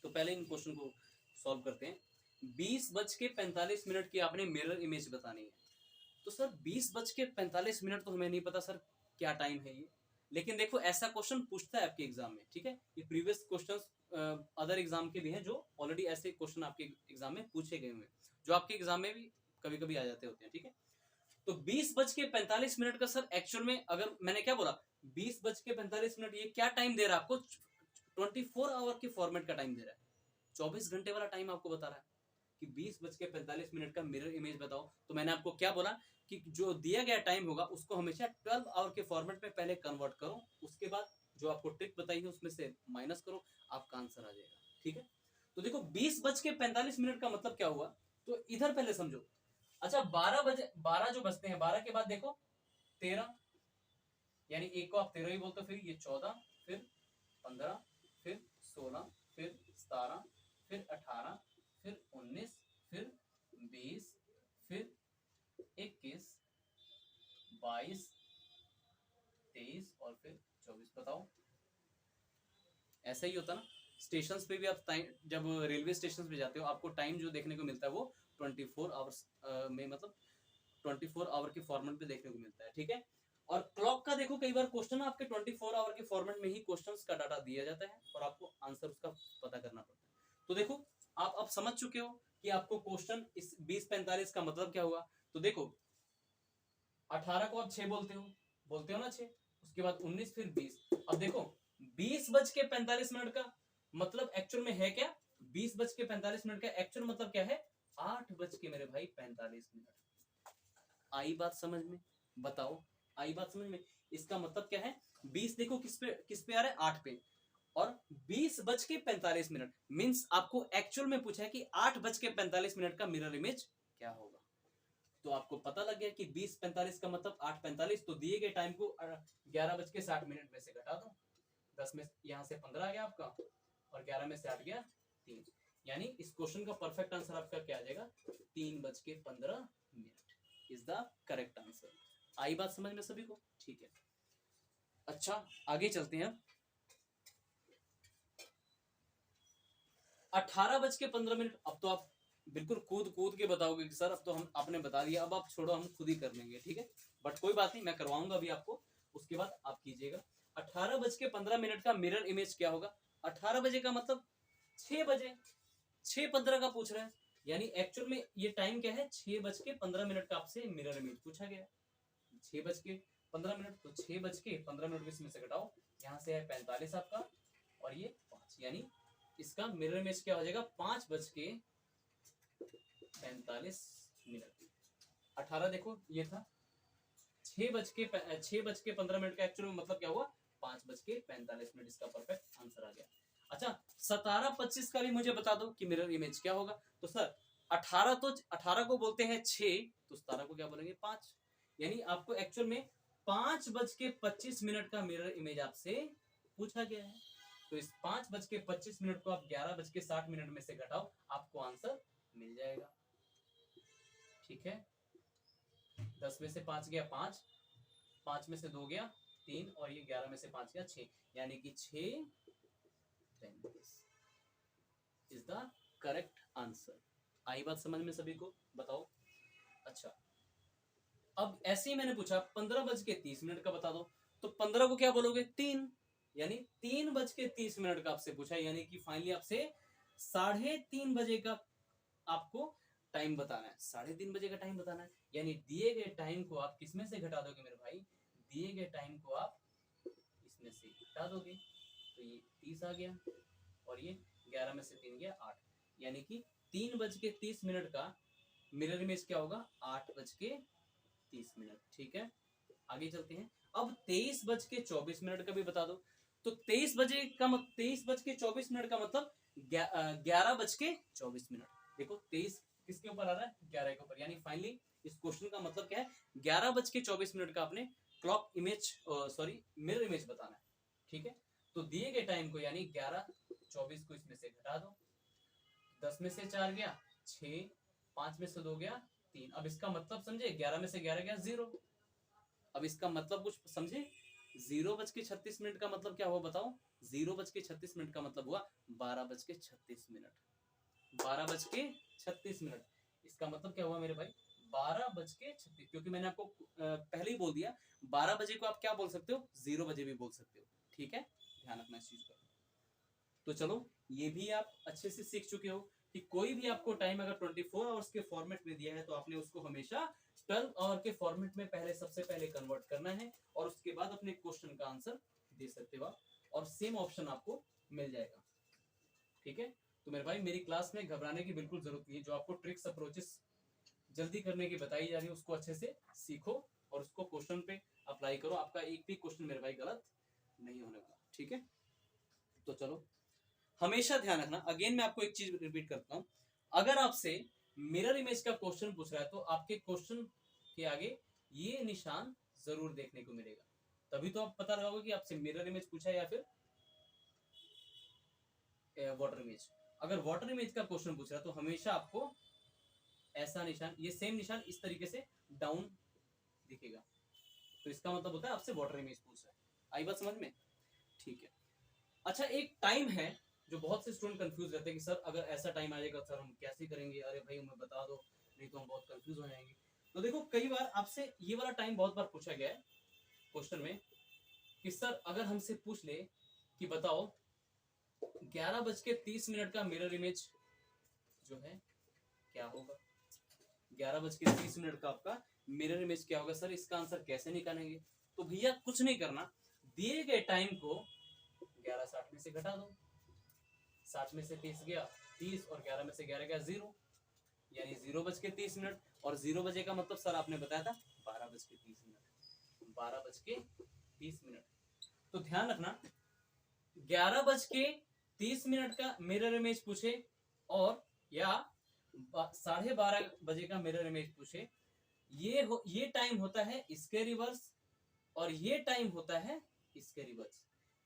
तो पहले इन क्वेश्चन को सॉल्व करते हैं। 20:45 की आपने मिरर इमेज बतानी है, तो सर 20:45 तो हमें नहीं पता सर क्या टाइम है ये, लेकिन देखो ऐसा क्वेश्चन पूछता है आपके एग्जाम में। ठीक है, ये प्रीवियस क्वेश्चंस अदर एग्जाम के भी हैं जो ऑलरेडी ऐसे क्वेश्चन आपके एग्जाम में पूछे गए हुए, जो आपके एग्जाम में भी कभी कभी आ जाते होते हैं। ठीक है, तो 20:45 का सर एक्चुअल में, अगर मैंने क्या बोला 20:45, ये क्या टाइम दे रहा है आपको, 24 आवर के फॉर्मेट का टाइम दे रहा है, 24 घंटे वाला टाइम आपको बता रहा है कि 20:45 का मिरर इमेज बताओ। तो मैंने आपको क्या बोला कि जो दिया गया टाइम होगा उसको हमेशा 12 आवर के फॉर्मेट में पहले कन्वर्ट करो, उसके बाद जो आपको ट्रिक बताई है उसमें से माइनस करो, आपका आंसर आ जाएगा। ठीक है, तो देखो 20:45 का मतलब क्या हुआ, तो इधर पहले समझो। अच्छा 12 जो बजते हैं, 12 के बाद देखो 13, यानी एक को आप 13 ही बोलते हो, फिर ये 14, फिर 15, फिर 16, फिर 17, फिर 18, फिर 19, फिर 20, फिर 21, 22, 23 और फिर 24। बताओ, ऐसा ही होता ना। स्टेशन पे भी आप टाइम, जब रेलवे स्टेशन पे जाते हो आपको टाइम जो देखने को मिलता है वो 24 आवर्स में, मतलब 24 आवर के फॉर्मेट में देखने को मिलता है। ठीक है, और क्लॉक का देखो कई बार क्वेश्चन आपके 24 आवर के फॉर्मेट में ही क्वेश्चंस का डाटा दिया जाता है और आपको आंसर उसका पता करना पड़ता है। तो देखो आप अब समझ चुके हो कि आपको क्वेश्चन इस 20:45 का मतलब क्या हुआ। तो देखो 18 को आप 6 बोलते हो ना 6, उसके बाद 19, फिर 20। अब देखो 20:45 का मतलब एक्चुअल में है क्या, 20:45 का एक्चुअल मतलब क्या है, 8 बज के मेरे भाई 45। आई बात समझ में, बताओ आई बात समझ में। इसका मतलब क्या है, 20 देखो किस पे आ रहा है, 8 पे, और 20:45 मीन्स आपको एक्चुअल में पूछा है कि 8:45 का मिरर इमेज क्या होगा। तो आपको पता लग गया कि 20:45 का मतलब 8:45, तो दिए गए टाइम को 11:60 में से घटा दो। 10 में यहाँ से 15 आ गया आपका, और 11 में से 8 गया 3, यानी इस क्वेश्चन का परफेक्ट आंसर आपका क्या आ जाएगा, 3:15 इज द करेक्ट आंसर। आई बात समझ में सभी को? ठीक है, अच्छा आगे चलते हैं। 18:15। अब तो आप बिल्कुल कूद कूद के बताओगे कि सर अब तो हम आपने बता दिया, अब आप छोड़ो हम खुद ही कर लेंगे, ठीक है, बट कोई बात नहीं, मैं करवाऊंगा अभी आपको, उसके बाद आप कीजिएगा। 18:15 का मिरर इमेज क्या होगा? 18 बजे का मतलब 6 बजे, 6:15 का पूछ रहे हैं, यानी एक्चुअल में ये टाइम क्या है, 6:15 का आपसे मिरर इमेज पूछा गया। 6:15, तो 6:15 इसमें से घटाओ, यहाँ से है 45 आपका, और ये 5, यानी इसका मिरर इमेज क्या हो जाएगा, 5:45। 18 देखो ये था, 6:15 का एक्चुअल में मतलब क्या हुआ, 5:45, इसका परफेक्ट आंसर आ गया। अच्छा 17:25 का भी मुझे बता दो कि मिरर इमेज क्या होगा। तो सर 18 को बोलते हैं 6, तो 17 को क्या बोलेंगे 5, यानी आपको एक्चुअल में 5:25 का मिरर इमेज आपसे पूछा गया है। तो इस 5:25 को आप 11:60 में से घटाओ, आपको आंसर मिल जाएगा। ठीक है, 10 में से 5 गया 5, 5 में से 2 गया 3, और ये 11 में से 5 गया 6, यानी कि 6:35 इज द करेक्ट आंसर। आई बात समझ में सभी को? बताओ। अच्छा अब ऐसे ही मैंने पूछा 15:30 का बता दो, तो 15 को क्या बोलोगे 3, यानी 3:30 का आपसे पूछा, यानी कि फाइनली आपसे 3:30 बजे का आपको टाइम बताना है, 3:30 बजे का टाइम बताना है, यानी दिए गए टाइम को आप किसमें से घटा दोगे मेरे भाई, दिए गए टाइम को आप इसमें से घटा दोगे, तो ये 30 आ गया, और ये 11 में से 3 गया 8, यानी कि 3:30 का मिरर इमेज क्या होगा, 8:30। ठीक है, आगे चलते हैं। अब 23:24 का भी बता दो, तो 23:24 का मतलब 11:24। देखो 23 किसके ऊपर आ रहा है, 11 के ऊपर, यानी फाइनली इस क्वेश्चन का मतलब क्या है, 11:24 का आपने clock image sorry mirror image बताना है। ठीक है, तो दिए गए टाइम को यानी 11:24 को इसमें से घटा दो, 10 में से 4 गया 6, 5 में से 2 गया 3, अब इसका मतलब समझे, 11 में से 11 गया 0, अब इसका मतलब कुछ समझे, 0:36 का मतलब क्या हुआ बताओ, 0:36 का मतलब हुआ 12:36, 12:36, इसका मतलब क्या हुआ मेरे भाई, 12:36, क्योंकि मैंने आपको पहले ही बोल दिया 12 बजे को आप क्या बोल सकते हो, 0 बजे भी बोल सकते हो। ठीक है, ध्यान रखना इस चीज का। तो चलो ये भी आप अच्छे से सीख चुके हो कि कोई भी आपको टाइम अगर 24 आवर्स के फॉर्मेट में दिया है तो आपने उसको हमेशा 12 आवर के फॉर्मेट में सबसे पहले कन्वर्ट करना है, और उसके बाद अपने क्वेश्चन का आंसर दे सकते हो आप, और सेम ऑप्शन आपको मिल जाएगा। ठीक है, तो मेरे भाई मेरी क्लास में घबराने की बिल्कुल जरूरत नहीं है, जो आपको ट्रिक्स अप्रोचेस जल्दी करने की बताई जा रही है उसको अच्छे से सीखो और उसको क्वेश्चन पे अप्लाई करो, आपका एक भी क्वेश्चन मेरे भाई गलत नहीं होने वाला। ठीक है, तो चलो हमेशा ध्यान रखना, अगेन मैं आपको एक चीज रिपीट करता हूं, अगर आपसे मिरर इमेज का क्वेश्चन पूछ रहा है तो आपके क्वेश्चन के आगे ये निशान जरूर देखने को मिलेगा, तभी तो आप पता लगाओगे कि आपसे मिरर इमेज पूछा है या फिर वाटर इमेज। अगर वाटर इमेज का क्वेश्चन पूछ रहा है तो हमेशा आपको ऐसा निशान, ये सेम निशान इस तरीके से डाउन दिखेगा, तो इसका मतलब होता है आपसे वाटर इमेज पूछ रहा है। आई बात समझ में? ठीक है, अच्छा एक टाइम है जो बहुत से स्टूडेंट कंफ्यूज रहते हैं कि सर अगर ऐसा टाइम आ जाएगा सर हम कैसे करेंगे, अरे भाई हमें बता दो नहीं तो हम बहुत कंफ्यूज हो जाएंगे। तो देखो कई बार आपसे ये वाला टाइम बहुत बार पूछा गया है क्वेश्चन में कि सर अगर हमसे पूछ ले कि बताओ 11:30 का मिरर इमेज जो है क्या होगा, 11:30 का आपका मिरर इमेज क्या होगा, सर इसका आंसर कैसे निकालेंगे। तो भैया कुछ नहीं करना, दिए गए टाइम को 11:60 में से घटा दो, 60 में से 30 गया 30, और 11 में से 11 गया 0, यानी 0:30, और 0 बजे का मतलब सर आपने बताया था 12:30, 12:30। तो ध्यान रखना 11:30 का मिरर इमेज पूछे और या 12:30 बजे का मिरर इमेज पूछे, ये टाइम होता है इसके रिवर्स और ये टाइम होता है इसके रिवर्स।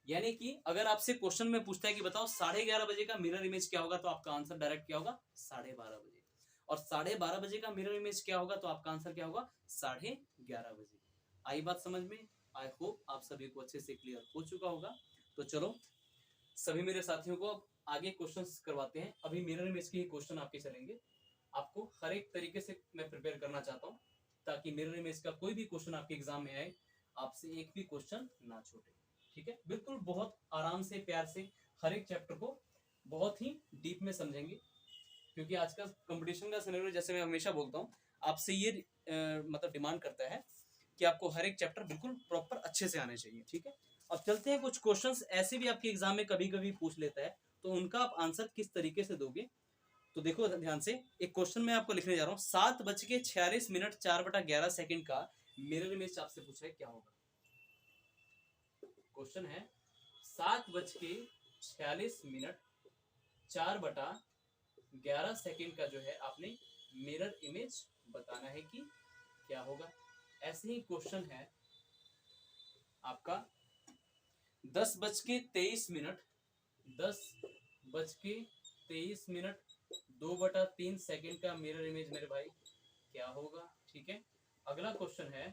यानी कि अगर आपसे क्वेश्चन में पूछता है कि बताओ 11:30 बजे का मिरर इमेज क्या होगा, तो आपका आंसर डायरेक्ट क्या होगा, 12:30 बजे। और 12:30 बजे का मिरर इमेज क्या होगा, तो आपका आंसर क्या होगा, 11:30 बजे। आई बात समझ में? आई होप आप सभी को अच्छे से क्लियर हो चुका होगा। तो चलो सभी मेरे साथियों को अब आगे क्वेश्चंस करवाते हैं। अभी मिरर इमेज के ही क्वेश्चन आपके चलेंगे। आपको हर एक तरीके से मैं प्रिपेयर करना चाहता हूँ ताकि मिरर इमेज का कोई भी क्वेश्चन आपके एग्जाम में आए, आपसे एक भी क्वेश्चन ना छूटे। ठीक है, बिल्कुल बहुत आराम से प्यार से हर एक चैप्टर को बहुत ही डीप में समझेंगे, क्योंकि आज का कंपटीशन का सिनेरियो, जैसे मैं हमेशा बोलता हूँ, आपसे ये मतलब डिमांड करता है कि आपको हर एक चैप्टर बिल्कुल प्रॉपर अच्छे से आने चाहिए। ठीक है, अब चलते हैं, कुछ क्वेश्चंस ऐसे भी आपके एग्जाम में कभी कभी पूछ लेता है, तो उनका आप आंसर किस तरीके से दोगे। तो देखो ध्यान से, एक क्वेश्चन मैं आपको लिखने जा रहा हूँ। 7:46 4/11 का मिरर इमेज आपसे पूछा है, क्या होगा। क्वेश्चन है 7:46 का जो है आपने मिरर इमेज बताना है कि क्या होगा। ऐसे ही क्वेश्चन है आपका 10:23 2/3 का मिरर इमेज मेरे भाई क्या होगा। ठीक है, अगला क्वेश्चन है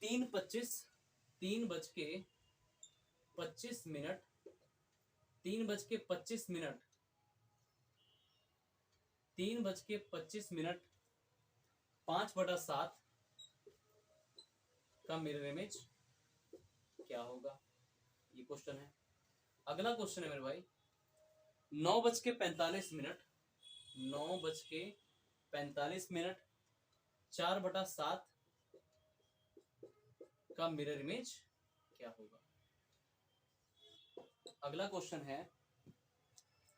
3:25 3:25 3:25 3:25 5/7 का मिरर इमेज क्या होगा, ये क्वेश्चन है। अगला क्वेश्चन है मेरे भाई 9:45 4/7 का मिरर इमेज क्या होगा। अगला क्वेश्चन है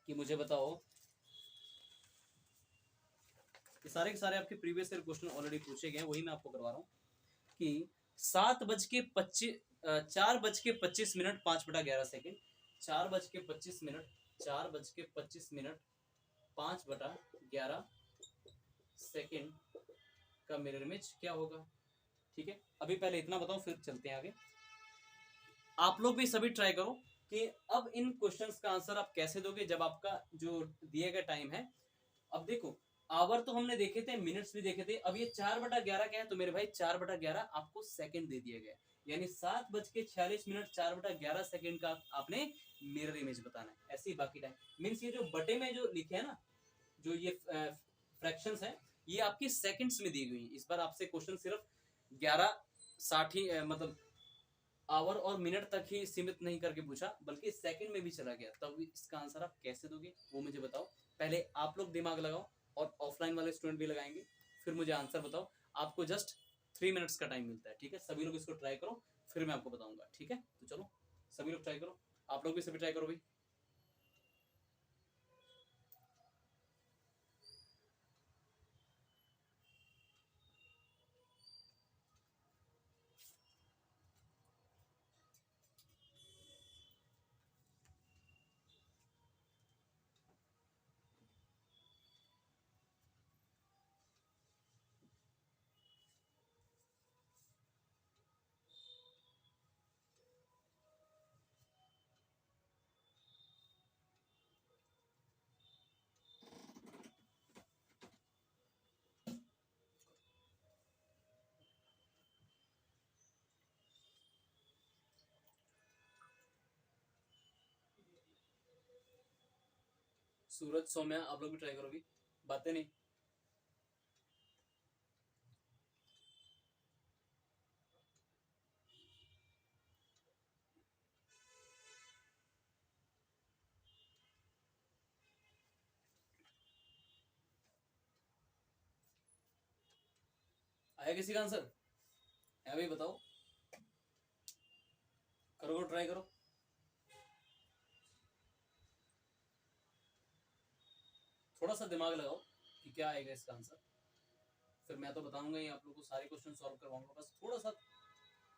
कि मुझे बताओ, ये सारे के सारे आपके प्रीवियस ईयर क्वेश्चन ऑलरेडी पूछे गए हैं, वही मैं आपको करवा रहा हूँ कि 4:25 5/11 4:25 का मिरर इमेज क्या होगा। ठीक है, अभी पहले इतना बताओ फिर चलते हैं आगे। आप लोग भी सभी ट्राई करो कि अब इन क्वेश्चंस का आंसर आप कैसे दोगे जब आपका जो दिए गए टाइम है। अब देखो, आवर तो हमने देखे थे, मिनट्स भी देखे थे, अब ये 4/11 क्या है, तो मेरे भाई 4/11 आपको सेकंड दे दिया गया, यानी 7:46 4/11 का आपने मिरर इमेज बताना है। ऐसे ही बाकी टाइम मीन्स ये जो बटे में जो लिखे है ना, जो ये फ्रैक्शंस है, ये आपकी सेकंड्स में दी गई। इस बार आपसे क्वेश्चन सिर्फ 11:60 ही मतलब आवर और मिनट तक ही सीमित नहीं करके पूछा, बल्कि सेकंड में भी चला गया। तब इसका आंसर आप कैसे दोगे वो मुझे बताओ। पहले आप लोग दिमाग लगाओ और ऑफलाइन वाले स्टूडेंट भी लगाएंगे, फिर मुझे आंसर बताओ। आपको जस्ट 3 मिनट्स का टाइम मिलता है। ठीक है, सभी लोग इसको ट्राई करो, फिर मैं आपको बताऊंगा। ठीक है, तो चलो सभी लोग ट्राई करो, आप लोग भी सभी ट्राई करो भाई। सूरज, सौम्या, आप लोग भी ट्राई करो भी, बातें नहीं। आया किसी का आंसर है भाई, बताओ, करो ट्राई करो। थोड़ा सा दिमाग लगाओ कि क्या आएगा इसका आंसर, फिर मैं तो बताऊंगा ही, आप लोग को सारे क्वेश्चन सॉल्व करवाऊंगा, बस थोड़ा सा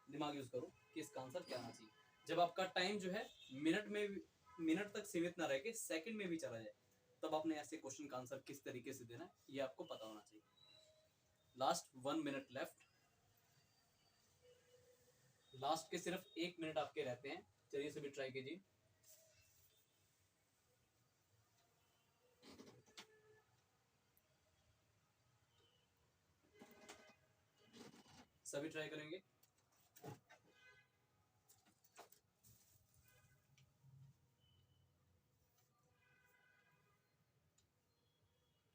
दिमाग यूज करो कि इसका आंसर क्या आना चाहिए। जब आपका टाइम जो है मिनट तक सीमित ना रह के सेकंड में भी चला जाए, तब आपने ऐसे क्वेश्चन का आंसर किस तरीके से देना है ये आपको पता होना चाहिए। लास्ट 1 मिनट लेफ्ट, लास्ट के सिर्फ 1 मिनट आपके रहते हैं। चलिए सभी ट्राई कीजिए। सभी ट्राई करेंगे।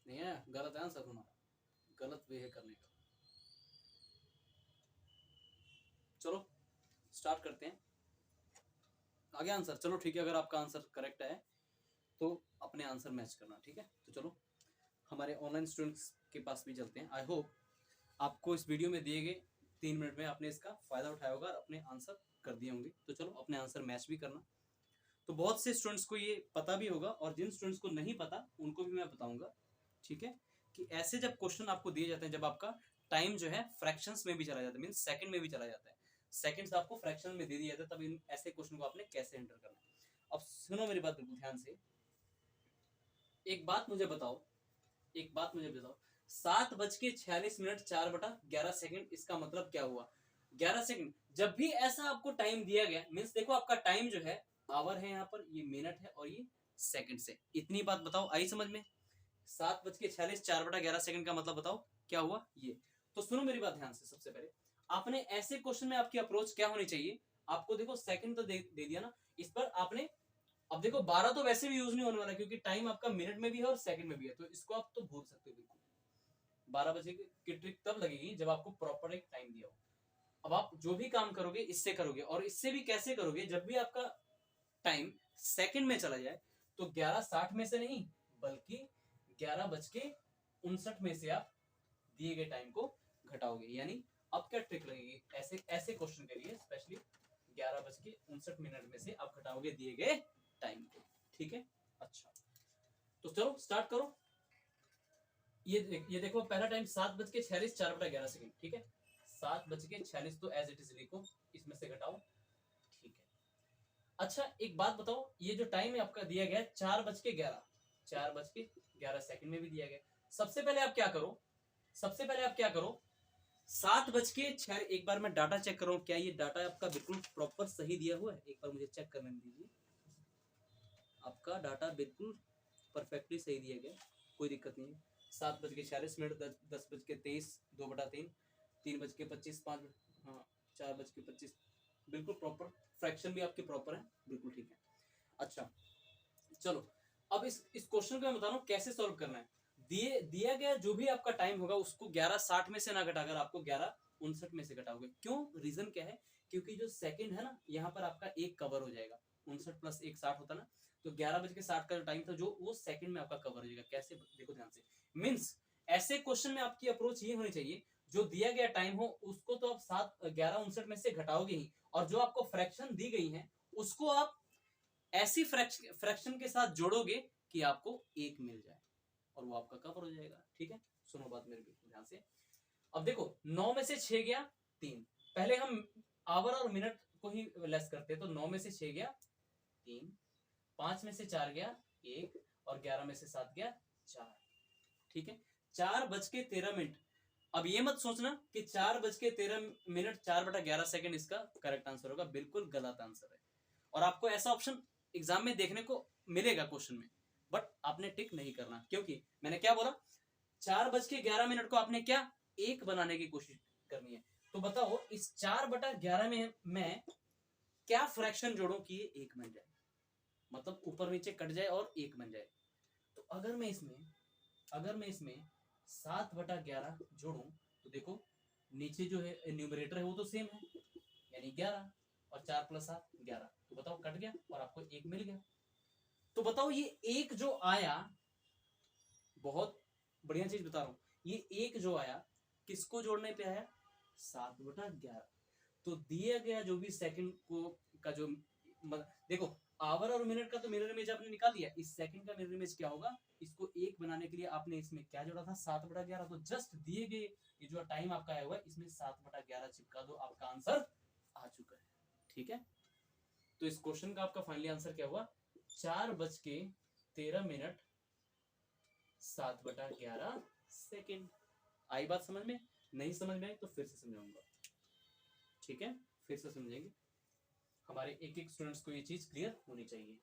नहीं है, गलत है आंसर तुम्हारा, गलत वे है करने का। चलो स्टार्ट करते हैं। आगे आंसर, चलो ठीक है, अगर आपका आंसर करेक्ट है तो अपने आंसर मैच करना, ठीक है। तो चलो हमारे ऑनलाइन स्टूडेंट्स के पास भी चलते हैं। आई होप आपको इस वीडियो में दिए गए 3 मिनट में आपने इसका फायदा उठाया होगा और अपने आंसर कर दिए होंगे। तो चलो अपने आंसर मैच भी करना। तो बहुत से स्टूडेंट्स को ये पता भी होगा और जिन स्टूडेंट्स को नहीं पता उनको भी मैं बताऊंगा, ठीक है, कि ऐसे जब क्वेश्चन आपको दिए जाते हैं, जब आपका टाइम जो है फ्रैक्शंस में भी चला जाता है, मीन सेकंड में भी चला जाता है, सेकंड्स आपको फ्रैक्शन में दे दिया जाता है, तब इन ऐसे क्वेश्चन को आपने कैसे एंटर करना है। अब सुनो मेरी बात बिल्कुल ध्यान से। एक बात मुझे बताओ, एक बात मुझे बताओ, 7:46 4/11 इसका मतलब क्या हुआ? 11 सेकंड। जब भी ऐसा आपको टाइम दिया गया, मीन्स देखो आपका टाइम जो है आवर है, यहाँ पर ये मिनट है और ये सेकंड से, इतनी बात बताओ आई समझ में? 7:46 4/11 का मतलब बताओ क्या हुआ ये। तो सुनो मेरी बात ध्यान से। सबसे पहले आपने ऐसे क्वेश्चन में आपकी अप्रोच क्या होनी चाहिए? आपको देखो सेकंड तो दे दिया ना, इस पर आपने, अब देखो 12 तो वैसे भी यूज नहीं होने वाला क्योंकि टाइम आपका मिनट में भी है और सेकंड में भी है, तो इसको आप तो भूल सकते हो बिल्कुल। 12 बजे की ट्रिक तब लगेगी जब आपको प्रॉपर एक टाइम दिया हो। अब आप जो भी काम करोगे इससे करोगे, और इससे भी कैसे करोगे? जब भी आपका टाइम सेकंड में चला जाए तो 11:60 में से नहीं बल्कि 11:59 में से आप दिए गए टाइम को घटाओगे। यानी अब क्या ट्रिक लगेगी ऐसे ऐसे क्वेश्चन के लिए स्पेशली, 11:59 में से आप घटाओगे दिए गए टाइम को, ठीक है। अच्छा तो चलो स्टार्ट करो। ये देखो पहला टाइम 7:46 4/11, ठीक है। 7:46 तो एज इट इज लिखो, इसमें से घटाओ, ठीक है। अच्छा एक बात बताओ, ये जो टाइम है आपका दिया गया 4:11 में भी दिया गया। सबसे पहले आप क्या करो, सबसे पहले आप क्या करो, 7:06, एक बार मैं डाटा चेक कर रहा हूँ क्या ये डाटा आपका बिल्कुल प्रॉपर सही दिया हुआ है, एक बार मुझे चेक करने दीजिए। आपका डाटा बिल्कुल परफेक्टली सही दिया गया, कोई दिक्कत नहीं है। 7:46, 10:23, 2/3, 3:25, 5, हाँ 4:25, बिल्कुल प्रॉपर। फ्रैक्शन भी आपके प्रॉपर है, बिल्कुल ठीक है। अच्छा चलो अब इस क्वेश्चन को मैं बता रहा हूँ कैसे सॉल्व करना है। दिया गया जो भी आपका टाइम होगा उसको 11:60 में से ना घटाकर आपको 11:59 में से घटाओगे। क्यों? रीजन क्या है? क्योंकि जो सेकंड है ना यहाँ पर आपका एक कवर हो जाएगा, 59 + 1 60 होता ना, तो 11:60 का जो टाइम था जो वो सेकंड में आपका कवर हो जाएगा। कैसे? देखो ध्यान से। मीन्स ऐसे क्वेश्चन में आपकी अप्रोच ये होनी चाहिए, जो दिया गया टाइम हो उसको तो आप 11:59 में से घटाओगे ही, और जो आपको फ्रैक्शन दी गई है उसको आप ऐसी फ्रैक्शन के साथ जोड़ोगे कि आपको एक मिल जाए और वो आपका कवर हो जाएगा, ठीक है। सुनो बात मेरे बिल्कुल ध्यान से। अब देखो 9 में से 6 गया 3, पहले हम आवर और मिनट को ही लेस करते हैं, तो 9 में से 6 गया 3, 5 में से 4 गया 1 और 11 में से 7 गया 4, ठीक है। 4:13। अब ये मत सोचना कि 4:13 4/11 इसका करेक्ट आंसर होगा, बिल्कुल गलत आंसर है। और आपको ऐसा ऑप्शन एग्जाम में देखने को मिलेगा क्वेश्चन में, बट आपने टिक नहीं करना, क्योंकि मैंने क्या बोला, 4:11 को आपने क्या एक बनाने की कोशिश करनी है। तो बताओ इस 4/11 में मैं क्या फ्रैक्शन जोड़ू कि ये एक बन जाए, मतलब ऊपर नीचे कट जाए और एक बन जाए। तो अगर मैं इसमें 7/11 जोड़ू तो देखो नीचे जो है न्यूमरेटर है वो तो सेम है, यानी 11, और 4 + 7 11, तो बताओ कट गया और आपको एक मिल गया। तो बताओ ये एक जो आया, बहुत बढ़िया चीज बता रहा हूं, ये एक जो आया किसको जोड़ने पे आया? 7/11। तो दिया गया जो भी सेकंड को का जो देखो आवर और मिनट का तो मिरर इमेज आपने निकाल दिया, इस सेकंड का मिरर इमेज क्या होगा? इसको एक बनाने के लिए आपने इसमें क्या जोड़ा था? 7/11। तो जस्ट दिए गए ये जो टाइम आपका आया हुआ है इसमें 7/11 चिपका दो, आपका आंसर चुका है। ठीक है, तो इस क्वेश्चन का आपका फाइनली आंसर क्या हुआ, 4:13 7/11। आई बात समझ में? नहीं समझ में आई तो फिर से समझाऊंगा। ठीक है, फिर से समझेंगे, हमारे एक एक स्टूडेंट्स को ये चीज क्लियर होनी चाहिए।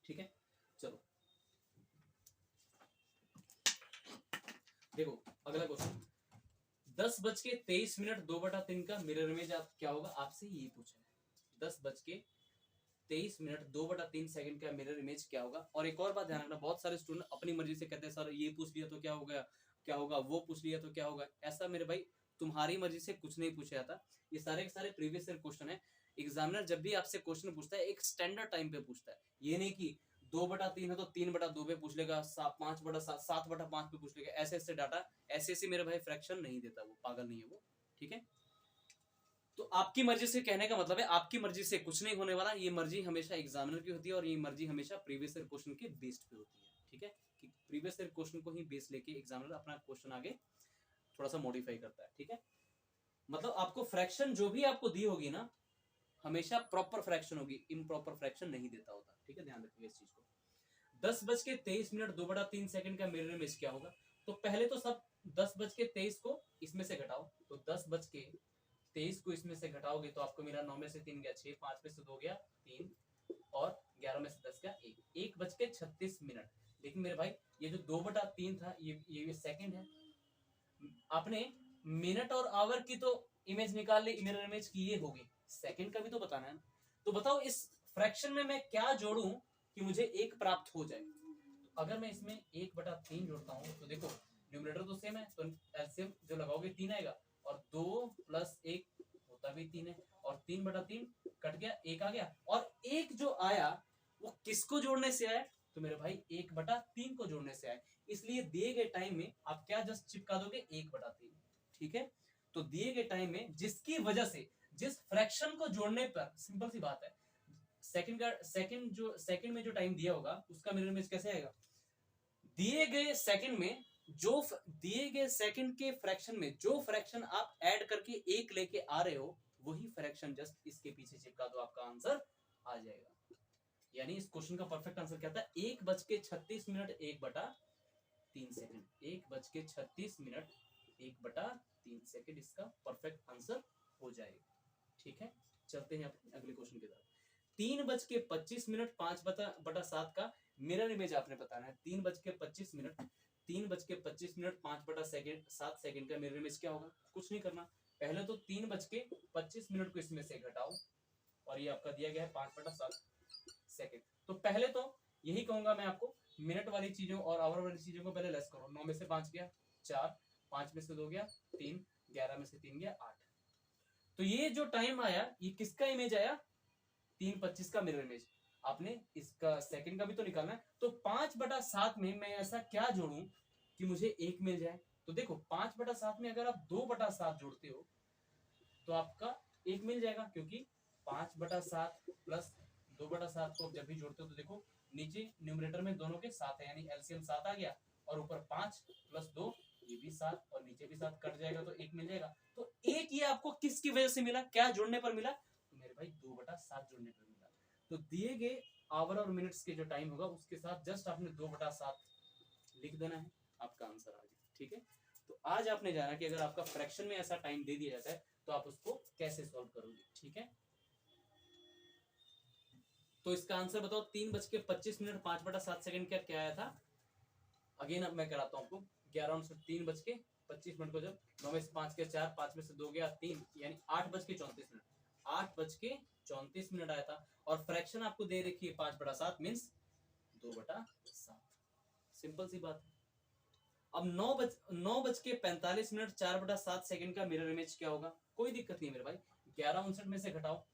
ठीक है, चलो देखो अगला क्वेश्चन, 10:23 2/3 का मिरर इमेज आप क्या होगा, आपसे ये पूछा है। 10:23 2/3 सेकंड का मिरर इमेज क्या होगा। और एक और बात ध्यान रखना, बहुत सारे स्टूडेंट अपनी मर्जी से कहते हैं सर ये पूछ लिया तो क्या हो गया, क्या होगा, वो पूछ लिया तो क्या होगा। ऐसा मेरे भाई तुम्हारी मर्जी से कुछ नहीं पूछा जाता, ये सारे के सारे प्रीवियस ईयर क्वेश्चन है। एग्जामिनर जब भी आपसे क्वेश्चन पूछता है एक स्टैंडर्ड टाइम पे पूछता है, ये नहीं कि 2/3 है तो 3/2 पे पूछ लेगा, 5/7 7/5 पे पूछ लेगा, ऐसे ऐसे डाटा ऐसे मेरे भाई फ्रैक्शन नहीं देता, वो पागल नहीं है वो। ठीक है, तो आपकी मर्जी से कहने का मतलब है आपकी मर्जी से कुछ नहीं होने वाला, ये मर्जी हमेशा एग्जामिनर की होती है और ये मर्जी हमेशा प्रीवियस ईयर क्वेश्चन के बेस्ड पे होती है। ठीक है, कि प्रीवियस ईयर क्वेश्चन को ही बेस लेके एग्जामिनर अपना क्वेश्चन आगे थोड़ा सा मॉडिफाई करता है। ठीक है, मतलब आपको फ्रैक्शन जो भी आपको दी होगी ना, हमेशा प्रॉपर फ्रैक्शन होगी, इम्प्रॉपर फ्रैक्शन नहीं देता होता। ठीक है, ध्यान रखिएगा इस चीज को। 10:23 2/3 सेकंड का मिरर इमेज क्या होगा। तो पहले तो सब 10:23 को इसमें से घटाओ, तो 10:23 को इसमें से घटाओगे तो आपको मिला 9 में से 3 गया 6, 5 में से 2 गया 3 और 11 में से 10 गया 1, 1:36। लेकिन मेरे भाई ये जो 2/3 था ये सेकंड है, आपने मिनट और आवर की तो इमेज निकाल ली, मिरर इमेज की ये होगी, सेकंड का भी तो बताना है ना। तो बताओ इस फ्रैक्शन में मैं क्या जोड़ूं कि मुझे 1 प्राप्त हो जाए। तो अगर मैं इसमें 1/3 जोड़ता हूं तो देखो न्यूमरेटर तो सेम है, तो एलसीएम जो लगाओगे 3 आएगा और 2 + 1 होता भी 3 है और 3/3 कट गया 1 आ गया, और 1 जो आया वो किसको जोड़ने से आया, तो मेरे भाई 1/3 को जोड़ने से आया। इसलिए दिए गए टाइम में आप क्या जस्ट चिपका दोगे 1/3। ठीक है, तो दिए गए टाइम में जिसकी वजह से जिस फ्रैक्शन को जोड़ने पर, सिंपल सी बात है, सेकंड में जो टाइम दिया होगा उसका मिरर इमेज कैसे आएगा, दिए गए सेकंड में जो दिए गए सेकंड के फ्रैक्शन में जो फ्रैक्शन आप ऐड करके 1 लेके आ रहे हो वही फ्रैक्शन जस्ट इसके पीछे चिपका दो, आपका आंसर आ जाएगा। यानी इस क्वेश्चन का परफेक्ट आंसर क्या था, 1:36 1/3 सेकंड, 1:36 1/3 सेकंड इसका परफेक्ट आंसर हो जाएगा। ठीक है, चलते हैं अगले क्वेश्चन की तरफ। 3:25 5/7 का मिरर इमेज आपने बताना है। 3:25 5/7 सेकंड का मिरर इमेज क्या होगा, कुछ नहीं करना, पहले तो 3:25 को इसमें से घटाओ और ये आपका दिया गया है 5/7 सेकंड। तो पहले तो यही कहूंगा मैं आपको, मिनट वाली चीजों और आवर वाली चीजों को पहले लेस करो। 9 में से 5 गया 4, 5 में से 2 गया 3, 11 में से 3 गया 8। तो ये जो टाइम आया ये किसका इमेज आया, 3:25 का मिरर इमेज। आपने इसका सेकंड का भी तो निकालना है, तो 5/7 में मैं ऐसा क्या जोड़ूं कि मुझे 1 मिल जाए। तो देखो 5/7 में अगर आप 2/7 जोड़ते हो तो आपका 1 मिल जाएगा, क्योंकि 5/7 प्लस 2/7 को जब भी जोड़ते हो तो देखो नीचे न्यूमरेटर में दोनों के 7 है, यानी एलसीएम 7 आ गया और ऊपर 5 + 2 ये भी 7 और नीचे भी 7 कट जाएगा तो 1 मिल जाएगा। तो 1 ये आपको किसकी वजह से मिला, क्या जोड़ने पर मिला, तो मेरे भाई 2/7 जोड़ने पर मिला। तो दिए गए आवर और मिनट्स के जो टाइम होगा उसके साथ जस्ट आपने 2/7 लिख देना है, आपका आंसर आ जाएगा। ठीक है, तो आज आपने जाना कि अगर आपका फ्रैक्शन में ऐसा टाइम दे दिया जाता है तो आप उसको कैसे सॉल्व करोगे। ठीक है, तो इसका आंसर बताओ, 3:25 5/7 सेकंड क्या क्या आया था। अगेन अब मैं कराता हूं आपको, 3:25 को जब 9 में से 5 गया 4, 5 में से 2 गया 3, यानी 8:34 8:34 आया था। और फ्रैक्शन आपको दे रखी है 5/7 मीन्स 2/7। सिंपल सी बात है। अब 9:45 4/7 सेकंड का मिरर इमेज क्या होगा, कोई दिक्कत नहीं मेरे भाई, 11:59 में से घटाओ,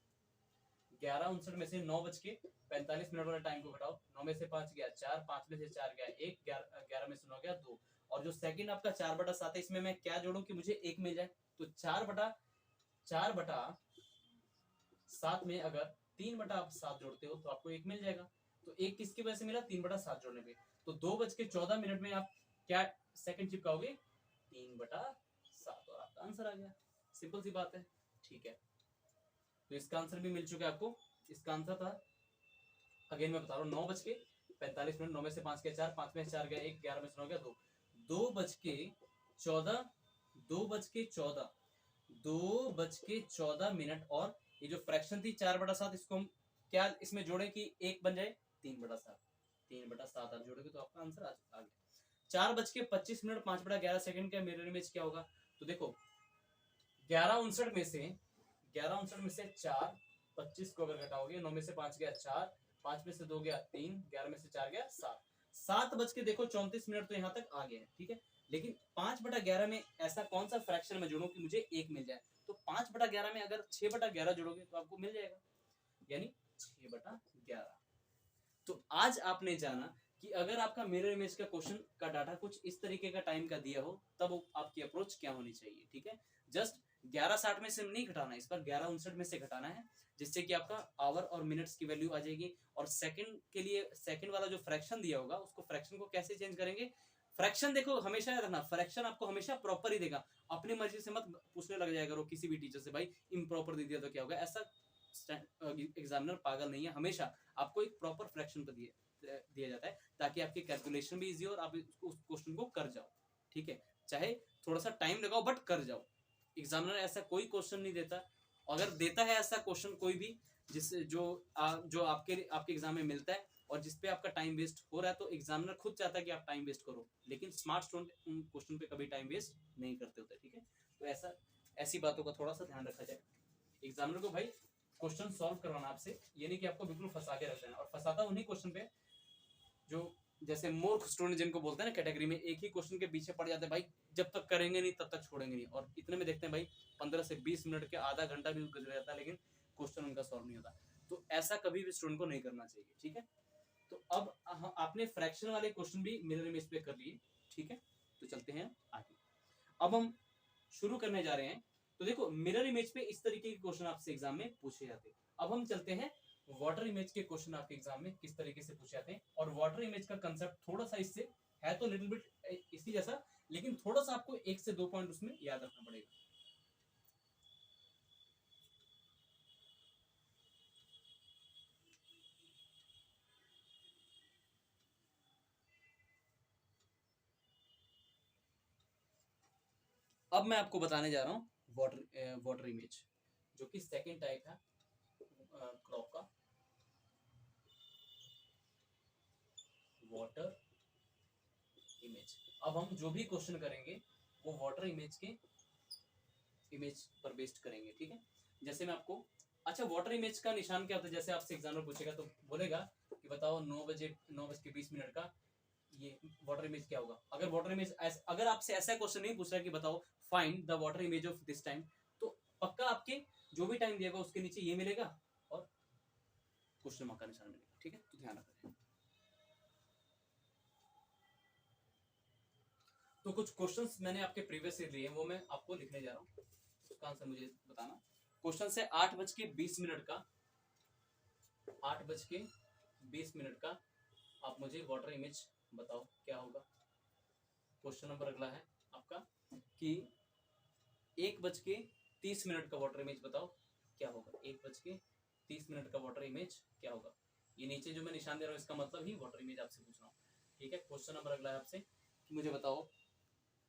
11:59 में से 9:45 वाला टाइम को घटाओ। 9 में से 5 गया 4, 5 में से 4 गया 1, 11 में से 9 गया 2, और जो सेकंड आपका 4/7 है इसमें मैं क्या जोड़ूं कि मुझे 1 मिल जाए। तो 4/7 में अगर 3/7 जोड़ते हो तो आपको 1 मिल जाएगा। तो 1 किसकी वजह से मिला, 3/7 जोड़ने पे। तो 2:14 में आप क्या सेकंड चिपकाओगे, 3/7, और आपका आंसर आ गया। सिंपल सी बात है। ठीक है, तो इसका आंसर भी मिल चुका है आपको। इसका आंसर था, अगेन मैं बता रहा हूँ, 9:45 9 में से 5 गया 4, 5 में से 4 गया 1, 11 में से 9 गया 2, 2:14, 2:14, 2:14 और ये जो फ्रैक्शन थी 4/7, इसको हम क्या इसमें जोड़े कि 1 बन जाए 3/7, 3/7 आप जोड़ोगे तो आपका आंसर आ गया। 4:25 5/11 का मिरर इमेज क्या होगा? तो देखो 11:59 में से 4, 25 को अगर घटाओगे, 9 में से 5 गया 4, 5 में से 2 गया 3, 11 में से 4 गया 7, 7:34 तो यहाँ तक आ गया है, ठीक है। लेकिन 5/11 में ऐसा कौन सा फ्रैक्शन में जोड़ूं कि मुझे 1 मिल जाए? तो 5/11 में अगर 6/11 जोड़ोगे तो आपको मिल जाएगा, यानी 6/11। तो आज आपने जाना कि अगर आपका मिरर इमेज का क्वेश्चन का डाटा कुछ इस तरीके का टाइम का दिया हो, तब आपकी अप्रोच क्या होनी चाहिए, ठीक है। जस्ट 11:60 में से नहीं घटाना है, इस पर 11:59 में से घटाना है, जिससे कि आपका आवर और मिनट्स की वैल्यू आ जाएगी। और सेकंड के लिए सेकंड वाला जो फ्रैक्शन दिया होगा, उसको फ्रैक्शन को कैसे चेंज करेंगे? फ्रैक्शन देखो हमेशा याद रखना, फ्रैक्शन आपको हमेशा प्रॉपर ही देगा। अपनी मर्जी से मत पूछने लग जाएगा करो किसी भी टीचर से, भाई इम्प्रॉपर दे दिया तो क्या होगा। ऐसा एग्जामिनर पागल नहीं है, हमेशा आपको एक प्रॉपर फ्रैक्शन पर दिया जाता है, ताकि आपकी कैलकुलेशन भी इजी हो और आप उस क्वेश्चन को कर जाओ, ठीक है। चाहे थोड़ा सा टाइम लगाओ बट कर जाओ। एग्जामिनर ऐसा कोई क्वेश्चन नहीं देता, अगर देता है ऐसा क्वेश्चन कोई भी जिससे जो आपके एग्जाम में मिलता है और जिसपे आपका टाइम वेस्ट हो रहा है, तो एग्जामिनर खुद चाहता है कि आप टाइम वेस्ट करो, लेकिन स्मार्ट स्टूडेंट उन क्वेश्चन पे कभी टाइम वेस्ट नहीं करते होते, ठीक है। तो ऐसी बातों का थोड़ा सा ध्यान रखा जाए। एग्जामिनर को भाई क्वेश्चन सॉल्व करवाना आपसे, ये नहीं कि आपको बिल्कुल फंसा के रख देना। और फंसाता उन्हीं क्वेश्चन पे जो जैसे मूर्ख स्टूडेंट जिनको बोलते हैं ना कैटेगरी में, एक ही क्वेश्चन के पीछे पड़ जाते हैं भाई, जब तक करेंगे नहीं तब तक छोड़ेंगे नहीं, और इतने में देखते हैं भाई 15 से 20 मिनट के आधा घंटा भी गुजर जाता है, लेकिन क्वेश्चन उनका सॉल्व नहीं होता। तो ऐसा कभी भी स्टूडेंट को नहीं करना चाहिए, ठीक है। तो अब आपने फ्रैक्शन वाले क्वेश्चन भी मिरर इमेज पे कर लिए, ठीक है। तो चलते हैं आगे, अब हम शुरू करने जा रहे हैं। तो देखो मिरर इमेज पे इस तरीके के क्वेश्चन आपसे एग्जाम में पूछे जाते हैं। अब हम चलते हैं वाटर इमेज के क्वेश्चन आपके एग्जाम में किस तरीके से पूछे जाते हैं। और वाटर इमेज का कंसेप्ट थोड़ा सा इससे है तो लिटिल बिट इसी जैसा, लेकिन थोड़ा सा आपको 1 से 2 पॉइंट उसमें याद रखना पड़ेगा। अब मैं आपको बताने जा रहा हूँ वाटर इमेज, जो कि सेकेंड टाइप है क्रॉप का, वाटर इमेज। अब हम जो भी क्वेश्चन करेंगे वो वाटर इमेज के इमेज पर बेस्ड करेंगे, ठीक है। जैसे मैं आपको, अच्छा वाटर इमेज का निशान क्या होता है? जैसे आपसे एग्जामिनर पूछेगा तो बोलेगा कि बताओ 9:09 का ये वाटर इमेज क्या होगा। अगर वाटर इमेज अगर आपसे ऐसा क्वेश्चन नहीं पूछ रहा है कि बताओ find the water image of this time, तो पक्का आपके जो भी टाइम दिएगा उसके नीचे ये मिलेगा और क्वेश्चन मार्क का निशान मिलेगा, ठीक है। तो ध्यान रखें। तो कुछ क्वेश्चंस मैंने आपके प्रीवियस ईयर लिए हैं, वो मैं आपको लिखने जा रहा हूँ, उसका आंसर मुझे बताना। क्वेश्चन है 8:20 का, 8:20 का आप मुझे वाटर इमेज बताओ क्या होगा। क्वेश्चन नंबर अगला है आपका कि 1:30 का वाटर इमेज बताओ क्या होगा। 1:30 का वाटर इमेज क्या होगा। ये नीचे जो मैं निशान दे रहा हूँ इसका मतलब ही वाटर इमेज आपसे पूछ रहा हूँ, ठीक है। क्वेश्चन नंबर अगला है आपसे कि मुझे बताओ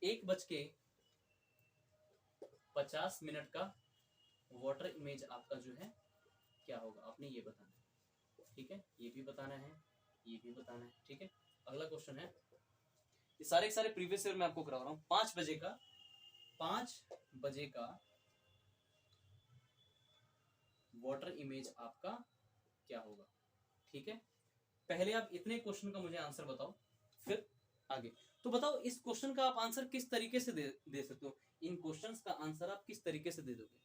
1:50 का वाटर इमेज आपका जो है क्या होगा। आपने ये बताना है, ठीक है। ये भी बताना है, ये भी बताना है, ठीक है। अगला क्वेश्चन है, ये सारे प्रीवियस ईयर में आपको करा रहा हूँ। 5 बजे का वाटर इमेज आपका क्या होगा, ठीक है। पहले आप इतने क्वेश्चन का मुझे आंसर बताओ, फिर आगे। तो बताओ इस क्वेश्चन का आप आंसर किस तरीके से दे सकते हो, इन क्वेश्चंस का आंसर आप किस तरीके से दे दोगे।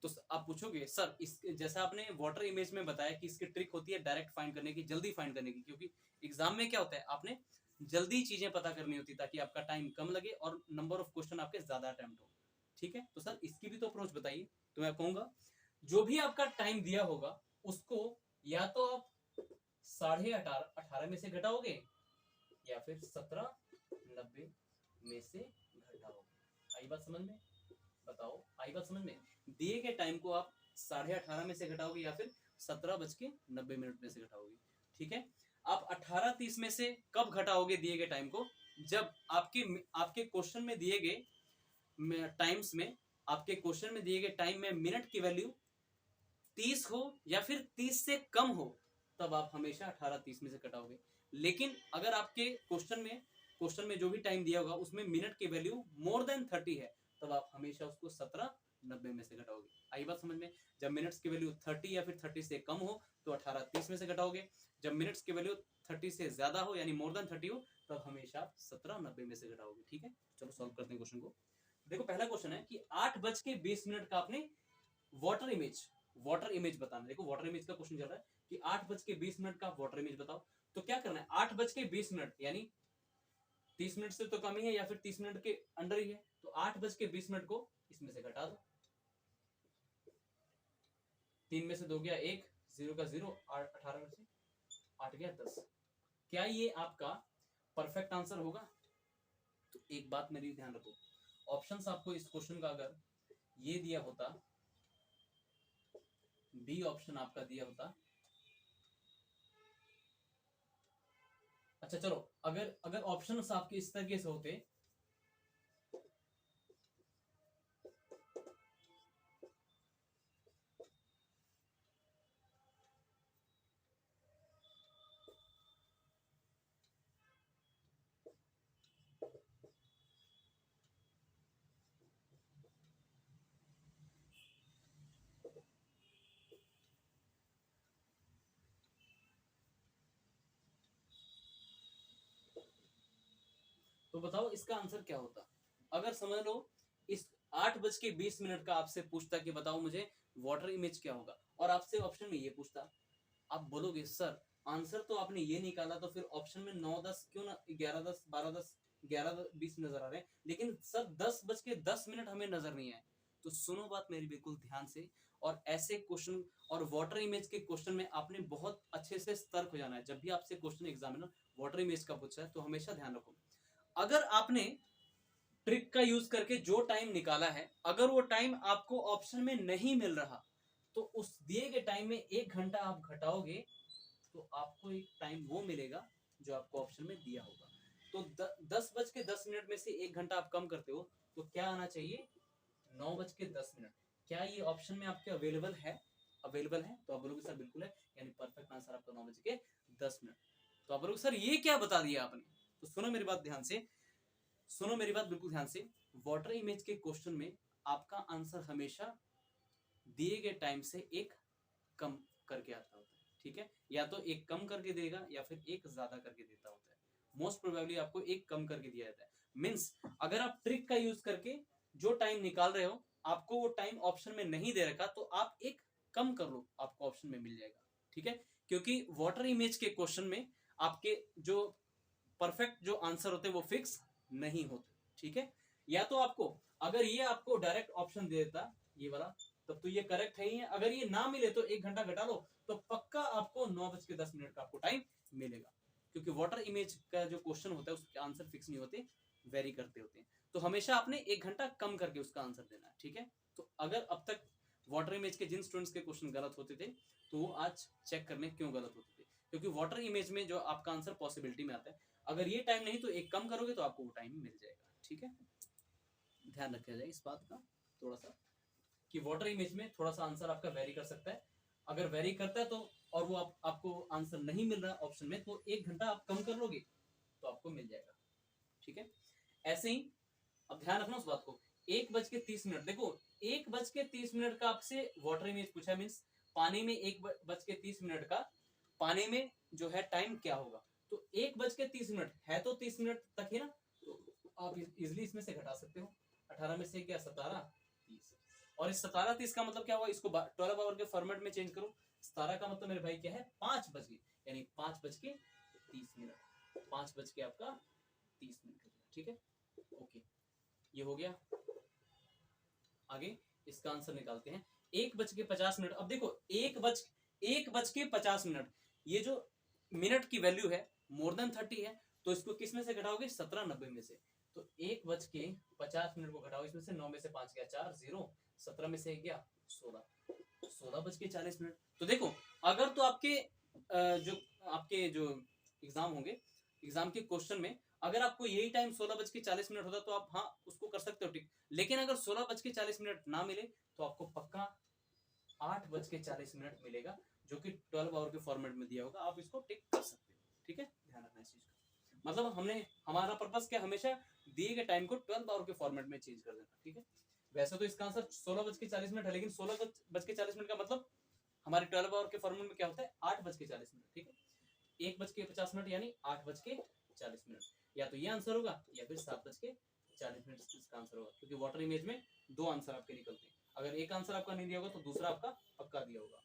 तो आप पूछोगे सर इस, जैसा आपने वाटर इमेज में बताया कि इसकी ट्रिक होती है डायरेक्ट फाइंड करने की, जल्दी फाइंड करने की, क्योंकि एग्जाम में क्या होता है आपने जल्दी चीजें पता करनी होती ताकि आपका टाइम कम लगे और नंबर ऑफ क्वेश्चन आपके ज्यादा अटेम्प्ट हो, ठीक है। तो सर इसकी भी तो अप्रोच बताइए। तो मैं कहूंगा जो भी आपका टाइम दिया होगा उसको या तो आप 18:30 में से घटाओगे या फिर 17:90 में से घटाओगे। आई बात समझ में? बताओ आई बात समझ में? दिए गए टाइम को आप 18:30 में से घटाओगे या फिर 17:90 में से घटाओगे। ठीक है, आप 18:30 में से कब घटाओगे दिए गए टाइम को, जब आपके क्वेश्चन में दिए गए टाइम्स में, आपके क्वेश्चन में दिए गए टाइम में मिनट की वैल्यू 30 हो या फिर 30 से कम हो, तब आप हमेशा 18:30 में से घटाओगे। लेकिन अगर आपके क्वेश्चन में जो भी टाइम दिया होगा उसमें मिनट की वैल्यू मोर देन 30 है, तब आप हमेशा उसको 17:90 में से घटाओगे। आई बात समझ में? जब मिनट्स की वैल्यू 30 या फिर 30 से कम हो तो 18:30 में से घटाओगे। जब मिनट्स की वैल्यू 30 से ज्यादा हो यानी मोर देन 30 हो, तब हमेशा आप 17:90 में से घटाओगे। ठीक है, चलो सॉल्व करते हैं क्वेश्चन को। देखो पहला क्वेश्चन है कि 8:20 का आपने वाटर इमेज बताना। देखो वाटर इमेज का क्वेश्चन चल रहा है कि 8:20 का वाटर इमेज बताओ। तो क्या करना है, 8:20 यानी 30 मिनट से तो कम ही है या फिर 30 मिनट के अंडर ही है, तो 8:20 को इसमें से घटा दो। 3 में से 2 गया 1, 0 का 0, 18 में से 8 गया 10। क्या ये आपका परफेक्ट आंसर होगा? तो एक बात मेरी ध्यान रखो, ऑप्शंस आपको इस क्वेश्चन का अगर ये दिया होता, बी ऑप्शन आपका दिया होता, अच्छा चलो अगर ऑप्शंस आपके इस तरीके से होते, तो बताओ इसका आंसर क्या होता। अगर समझ लो इस 8:20 का आपसे पूछता कि बताओ मुझे वाटर इमेज क्या होगा, और आपसे ऑप्शन में ये पूछता, आप बोलोगे सर आंसर तो आपने ये निकाला, तो फिर ऑप्शन में 9-10 क्यों ना 11-10 12-10 11-20 नजर आ रहे हैं, लेकिन सर 10:10 हमें नजर नहीं आए। तो सुनो बात मेरी बिल्कुल ध्यान से, और ऐसे क्वेश्चन और वाटर इमेज के क्वेश्चन में आपने बहुत अच्छे से सतर्क हो जाना है। जब भी आपसे क्वेश्चन एग्जामिनर वाटर इमेज का पूछा है तो हमेशा ध्यान रखो, अगर आपने ट्रिक का यूज करके जो टाइम निकाला है, अगर वो टाइम आपको ऑप्शन में नहीं मिल रहा, तो उस दिए गए टाइम में 1 घंटा आप घटाओगे तो आपको एक टाइम वो मिलेगा जो आपको ऑप्शन में दिया होगा। तो 10:10 में से 1 घंटा आप कम करते हो, तो क्या आना चाहिए 9:10। क्या ये ऑप्शन में आपके अवेलेबल है? अवेलेबल है, तो आप बोलोगे सर बिल्कुल है, यानी परफेक्ट आंसर आपका 9:10। तो आप बोलोगे सर ये क्या बता दिया आपने। तो सुनो मेरी बात ध्यान से, सुनो मेरी बात बिल्कुल ध्यान से, वाटर इमेज के क्वेश्चन में आपका आंसर हमेशा दिए गए टाइम से एक कम करके आता होता है। ठीक है, या तो एक कम करके देगा या फिर एक ज्यादा करके देता होता है। मोस्ट प्रोबेबली आपको एक कम करके दिया जाता है। मींस अगर आप ट्रिक का यूज करके जो टाइम निकाल रहे हो, आपको वो टाइम ऑप्शन में नहीं दे रखा, तो आप एक कम कर लो, आपको ऑप्शन में मिल जाएगा। ठीक है, क्योंकि वाटर इमेज के क्वेश्चन में आपके जो परफेक्ट जो आंसर होते हैं वो फिक्स नहीं होते। ठीक है, या तो आपको अगर ये आपको डायरेक्ट ऑप्शन दे देता ये वाला, तब तो ये करेक्ट है ही है। अगर ये ना मिले तो 1 घंटा घटा लो, तो पक्का आपको 9:10 का आपको टाइम मिलेगा, क्योंकि वाटर इमेज का जो क्वेश्चन होता है उसके आंसर फिक्स नहीं होते, वेरी करते होते हैं। तो हमेशा आपने 1 घंटा कम करके उसका आंसर देना है। ठीक है, तो अगर अब तक वाटर इमेज के जिन स्टूडेंट्स के क्वेश्चन गलत होते थे, तो वो आज चेक करने क्यों गलत होते थे, क्योंकि वाटर इमेज में जो आपका आंसर पॉसिबिलिटी में आता है, अगर ये टाइम नहीं तो एक कम करोगे तो आपको वो टाइम मिल जाएगा। ठीक है, ध्यान रखा जाए इस बात का थोड़ा सा, कि वाटर इमेज में थोड़ा सा आंसर आपका वेरी कर सकता है। अगर वेरी करता है तो, और वो आपको आंसर नहीं मिल रहा ऑप्शन में, तो 1 घंटा आप कम कर लोगे तो आपको मिल जाएगा। ठीक है, ऐसे ही अब ध्यान रखना उस बात को। 1:30, देखो 1:30 का आपसे वाटर इमेज पूछा, मीन्स पानी में 1:30 का पानी में जो है टाइम क्या होगा। तो 1:30 है तो 30 मिनट तक ही ना, तो आप इजिली इसमें से घटा सकते हो। 18 में से क्या 17-30, और इस 17-30 का मतलब क्या हुआ, इसको 12 आवर के फॉर्मेट में चेंज करो। 17 का मतलब मेरे भाई क्या है 5 बजे, यानी 5:30, 5 बज के आपका 30 मिनट। ठीक है, ओके, ये हो गया। आगे इसका आंसर निकालते हैं। 1:50। अब देखो 1:50, ये जो मिनट की वैल्यू है मोर देन 30 है, तो इसको किस में से घटाओगे 17:90 में से। तो 1:50 को घटाओ इसमें से, 9 में से 5 गया 4, 0, 17 में से 1 गया 16:40। तो देखो, अगर तो आपके जो एग्जाम होंगे, एग्जाम के क्वेश्चन में अगर आपको यही टाइम 16:40 होता तो आप हाँ उसको कर सकते हो ठीक, लेकिन अगर 16:40 ना मिले तो आपको पक्का 8:40 मिलेगा, जो कि 12 आवर के फॉर्मेट में दिया होगा, आप इसको टिक कर सकते हो। ठीक है, ध्यान रखना इस चीज का। मतलब हमारा पर्पस क्या, हमेशा दिए गए टाइम को 12 आवर के फॉर्मेट में चेंज कर देना। ठीक है, वैसे तो इसका आंसर 16:40 है, लेकिन 16:40 का मतलब हमारे 12 आवर के फॉर्मेट में क्या होता है, 8:40। ठीक है, 1:50 यानी 8:40, या तो ये आंसर होगा या फिर 7:40 इसका आंसर होगा, क्योंकि वाटर इमेज में दो आंसर आपके निकलते हैं। अगर एक आंसर आपका नहीं दिया होगा तो दूसरा आपका पक्का दिया होगा।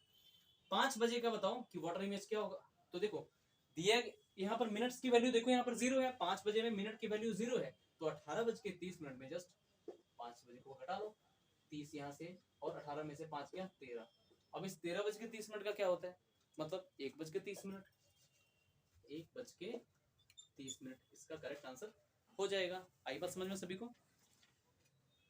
5 बजे का बताओ कि वाटर इमेज क्या होगा। तो देखो दिया यहाँ पर मिनट्स की वैल्यू देखो, यहाँ पर 0 है, 5 बजे में मिनट की वैल्यू 0 है, तो 18:30 में जस्ट 5 बजे को हटा लो, 30 यहाँ से और 18 में से 5 क्या 13। अब इस 13:30 का क्या होता है, मतलब 1:30, 1:30, इसका करेक्ट आंसर हो जाएगा। आई बात समझ में सभी को।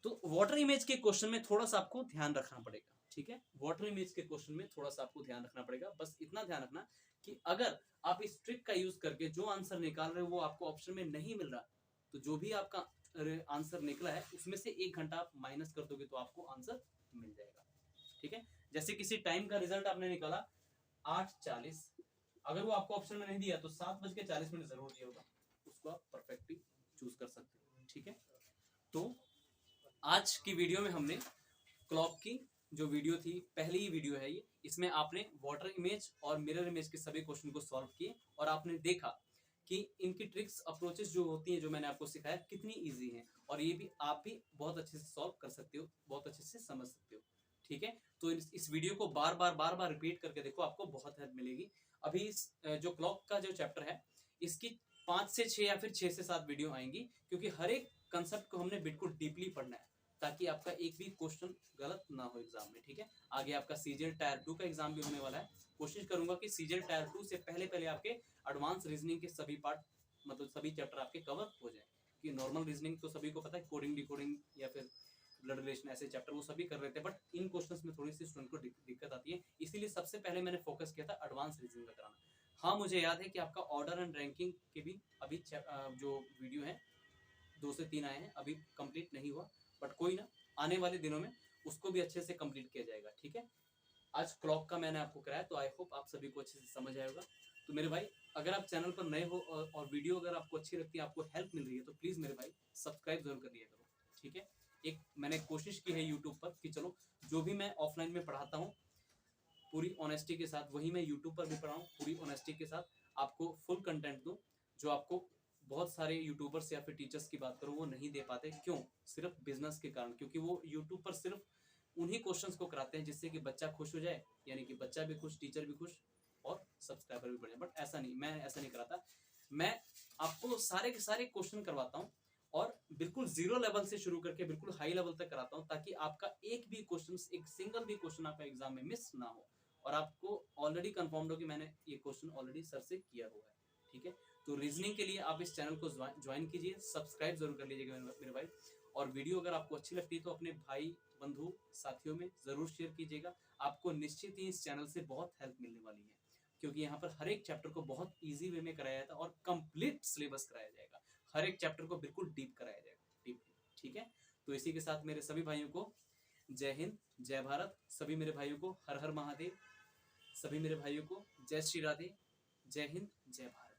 तो वाटर इमेज के क्वेश्चन में थोड़ा सा आपको ध्यान रखना पड़ेगा। ठीक है, वाटर इमेज के क्वेश्चन में थोड़ा सा आपको ध्यान रखना पड़ेगा। बस इतना ध्यान रखना कि अगर आप इस ट्रिक का यूज करके जो आंसर निकाल रहे हो वो आपको ऑप्शन में नहीं मिल रहा, तो जो भी आपका आंसर निकला है उसमें से 1 घंटा आप माइनस कर दोगे तो आपको आंसर मिल जाएगा। ठीक है, जैसे किसी टाइम का रिजल्ट आपने निकाला 8:40, अगर वो आपको ऑप्शन में नहीं दिया तो 7:40 जरूर दिया होगा, उसको आप परफेक्टली चूज कर सकते हो। ठीक है, तो आज की वीडियो में हमने क्लॉक की जो वीडियो थी, पहली ही वीडियो है ये, इसमें आपने वाटर इमेज और मिरर इमेज के सभी क्वेश्चन को सॉल्व किए और आपने देखा कि इनकी ट्रिक्स अप्रोचेस जो होती हैं, जो मैंने आपको सिखाया कितनी इजी हैं, और ये भी आप भी बहुत अच्छे से सॉल्व कर सकते हो, बहुत अच्छे से समझ सकते हो। ठीक है, तो इस वीडियो को बार बार रिपीट करके देखो, आपको बहुत हेल्प मिलेगी। अभी जो क्लॉक का जो चैप्टर है इसकी 5 से 6 या फिर 6 से 7 वीडियो आएंगी, क्योंकि हर एक कंसेप्ट को हमने बिल्कुल डीपली पढ़ना है, ताकि आपका एक भी क्वेश्चन गलत ना हो एग्जाम में। ठीक है, आगे आपका सीजीएल टायर 2 का एग्जाम भी होने वाला है। कोशिश करूंगा कि सीजीएल टायर 2 से पहले आपके एडवांस रीजनिंग के सभी पार्ट, मतलब सभी चैप्टर आपके कवर हो जाए। कि नॉर्मल रीजनिंग तो सभी को पता है, कोडिंग डिकोडिंग या फिर ब्लड रिलेशन ऐसे चैप्टर वो सभी कर रहे थे, बट इन क्वेश्चंस में थोड़ी सी स्टूडेंट को दिक्कत आती है, इसीलिए सबसे पहले मैंने फोकस किया था एडवांस रीजनिंग का कराना। हाँ, मुझे याद है कि आपका ऑर्डर एंड रैंकिंग के भी अभी जो वीडियो है 2 से 3 आए हैं, अभी कंप्लीट नहीं हुआ, बट कोई ना, आने वाले दिनों में उसको भी अच्छे से कंप्लीट किया जाएगा। ठीक है, आज क्लॉक का मैंने आपको कराया, तो आई होप आप सभी को अच्छे से समझ आएगा। तो मेरे भाई, अगर आप चैनल पर नए हो और वीडियो अगर आपको अच्छी लगती है, आपको हेल्प मिल रही है, तो प्लीज़ मेरे भाई सब्सक्राइब जरूर कर लिया करो। ठीक है, एक मैंने कोशिश की है यूट्यूब पर कि चलो जो भी मैं ऑफलाइन में पढ़ाता हूँ पूरी ऑनेस्टी के साथ, वही मैं यूट्यूब पर भी पढ़ाऊँ पूरी ऑनेस्टी के साथ, आपको फुल कंटेंट दूँ, जो आपको बहुत सारे यूट्यूबर्स या फिर टीचर्स की बात करो वो नहीं दे पाते। क्यों? सिर्फ बिजनेस के कारण, क्योंकि वो यूट्यूब पर सिर्फ उन्हीं क्वेश्चंस को कराते हैं जिससे कि बच्चा खुश हो जाए, यानी कि बच्चा भी खुश, टीचर भी खुश और सब्सक्राइबर भी बढ़े। बट ऐसा नहीं, मैं ऐसा नहीं कराता, मैं आपको सारे के सारे क्वेश्चन करवाता हूँ और बिल्कुल जीरो लेवल से शुरू करके बिल्कुल हाई लेवल तक कराता हूँ, ताकि आपका एक भी क्वेश्चन, एक सिंगल भी क्वेश्चन आपका एग्जाम में मिस ना हो, और आपको ऑलरेडी कंफर्म हो कि मैंने ये क्वेश्चन ऑलरेडी सर से किया हुआ है। ठीक है, तो रीजनिंग के लिए आप इस चैनल को ज्वाइन कीजिए, सब्सक्राइब जरूर कर लीजिएगा मेरे भाई, और वीडियो अगर आपको अच्छी लगती है तो अपने भाई बंधु साथियों में जरूर शेयर कीजिएगा। आपको निश्चित ही इस चैनल से बहुत हेल्प मिलने वाली है, क्योंकि यहाँ पर हर एक चैप्टर को बहुत ईजी वे में कराया जाता है और कंप्लीट सिलेबस कराया जाएगा, हर एक चैप्टर को बिल्कुल डीप कराया जाएगा, डीपली। ठीक है, तो इसी के साथ मेरे सभी भाइयों को जय हिंद, जय भारत, सभी मेरे भाइयों को हर हर महादेव, सभी मेरे भाइयों को जय श्री राधे, जय हिंद, जय भारत।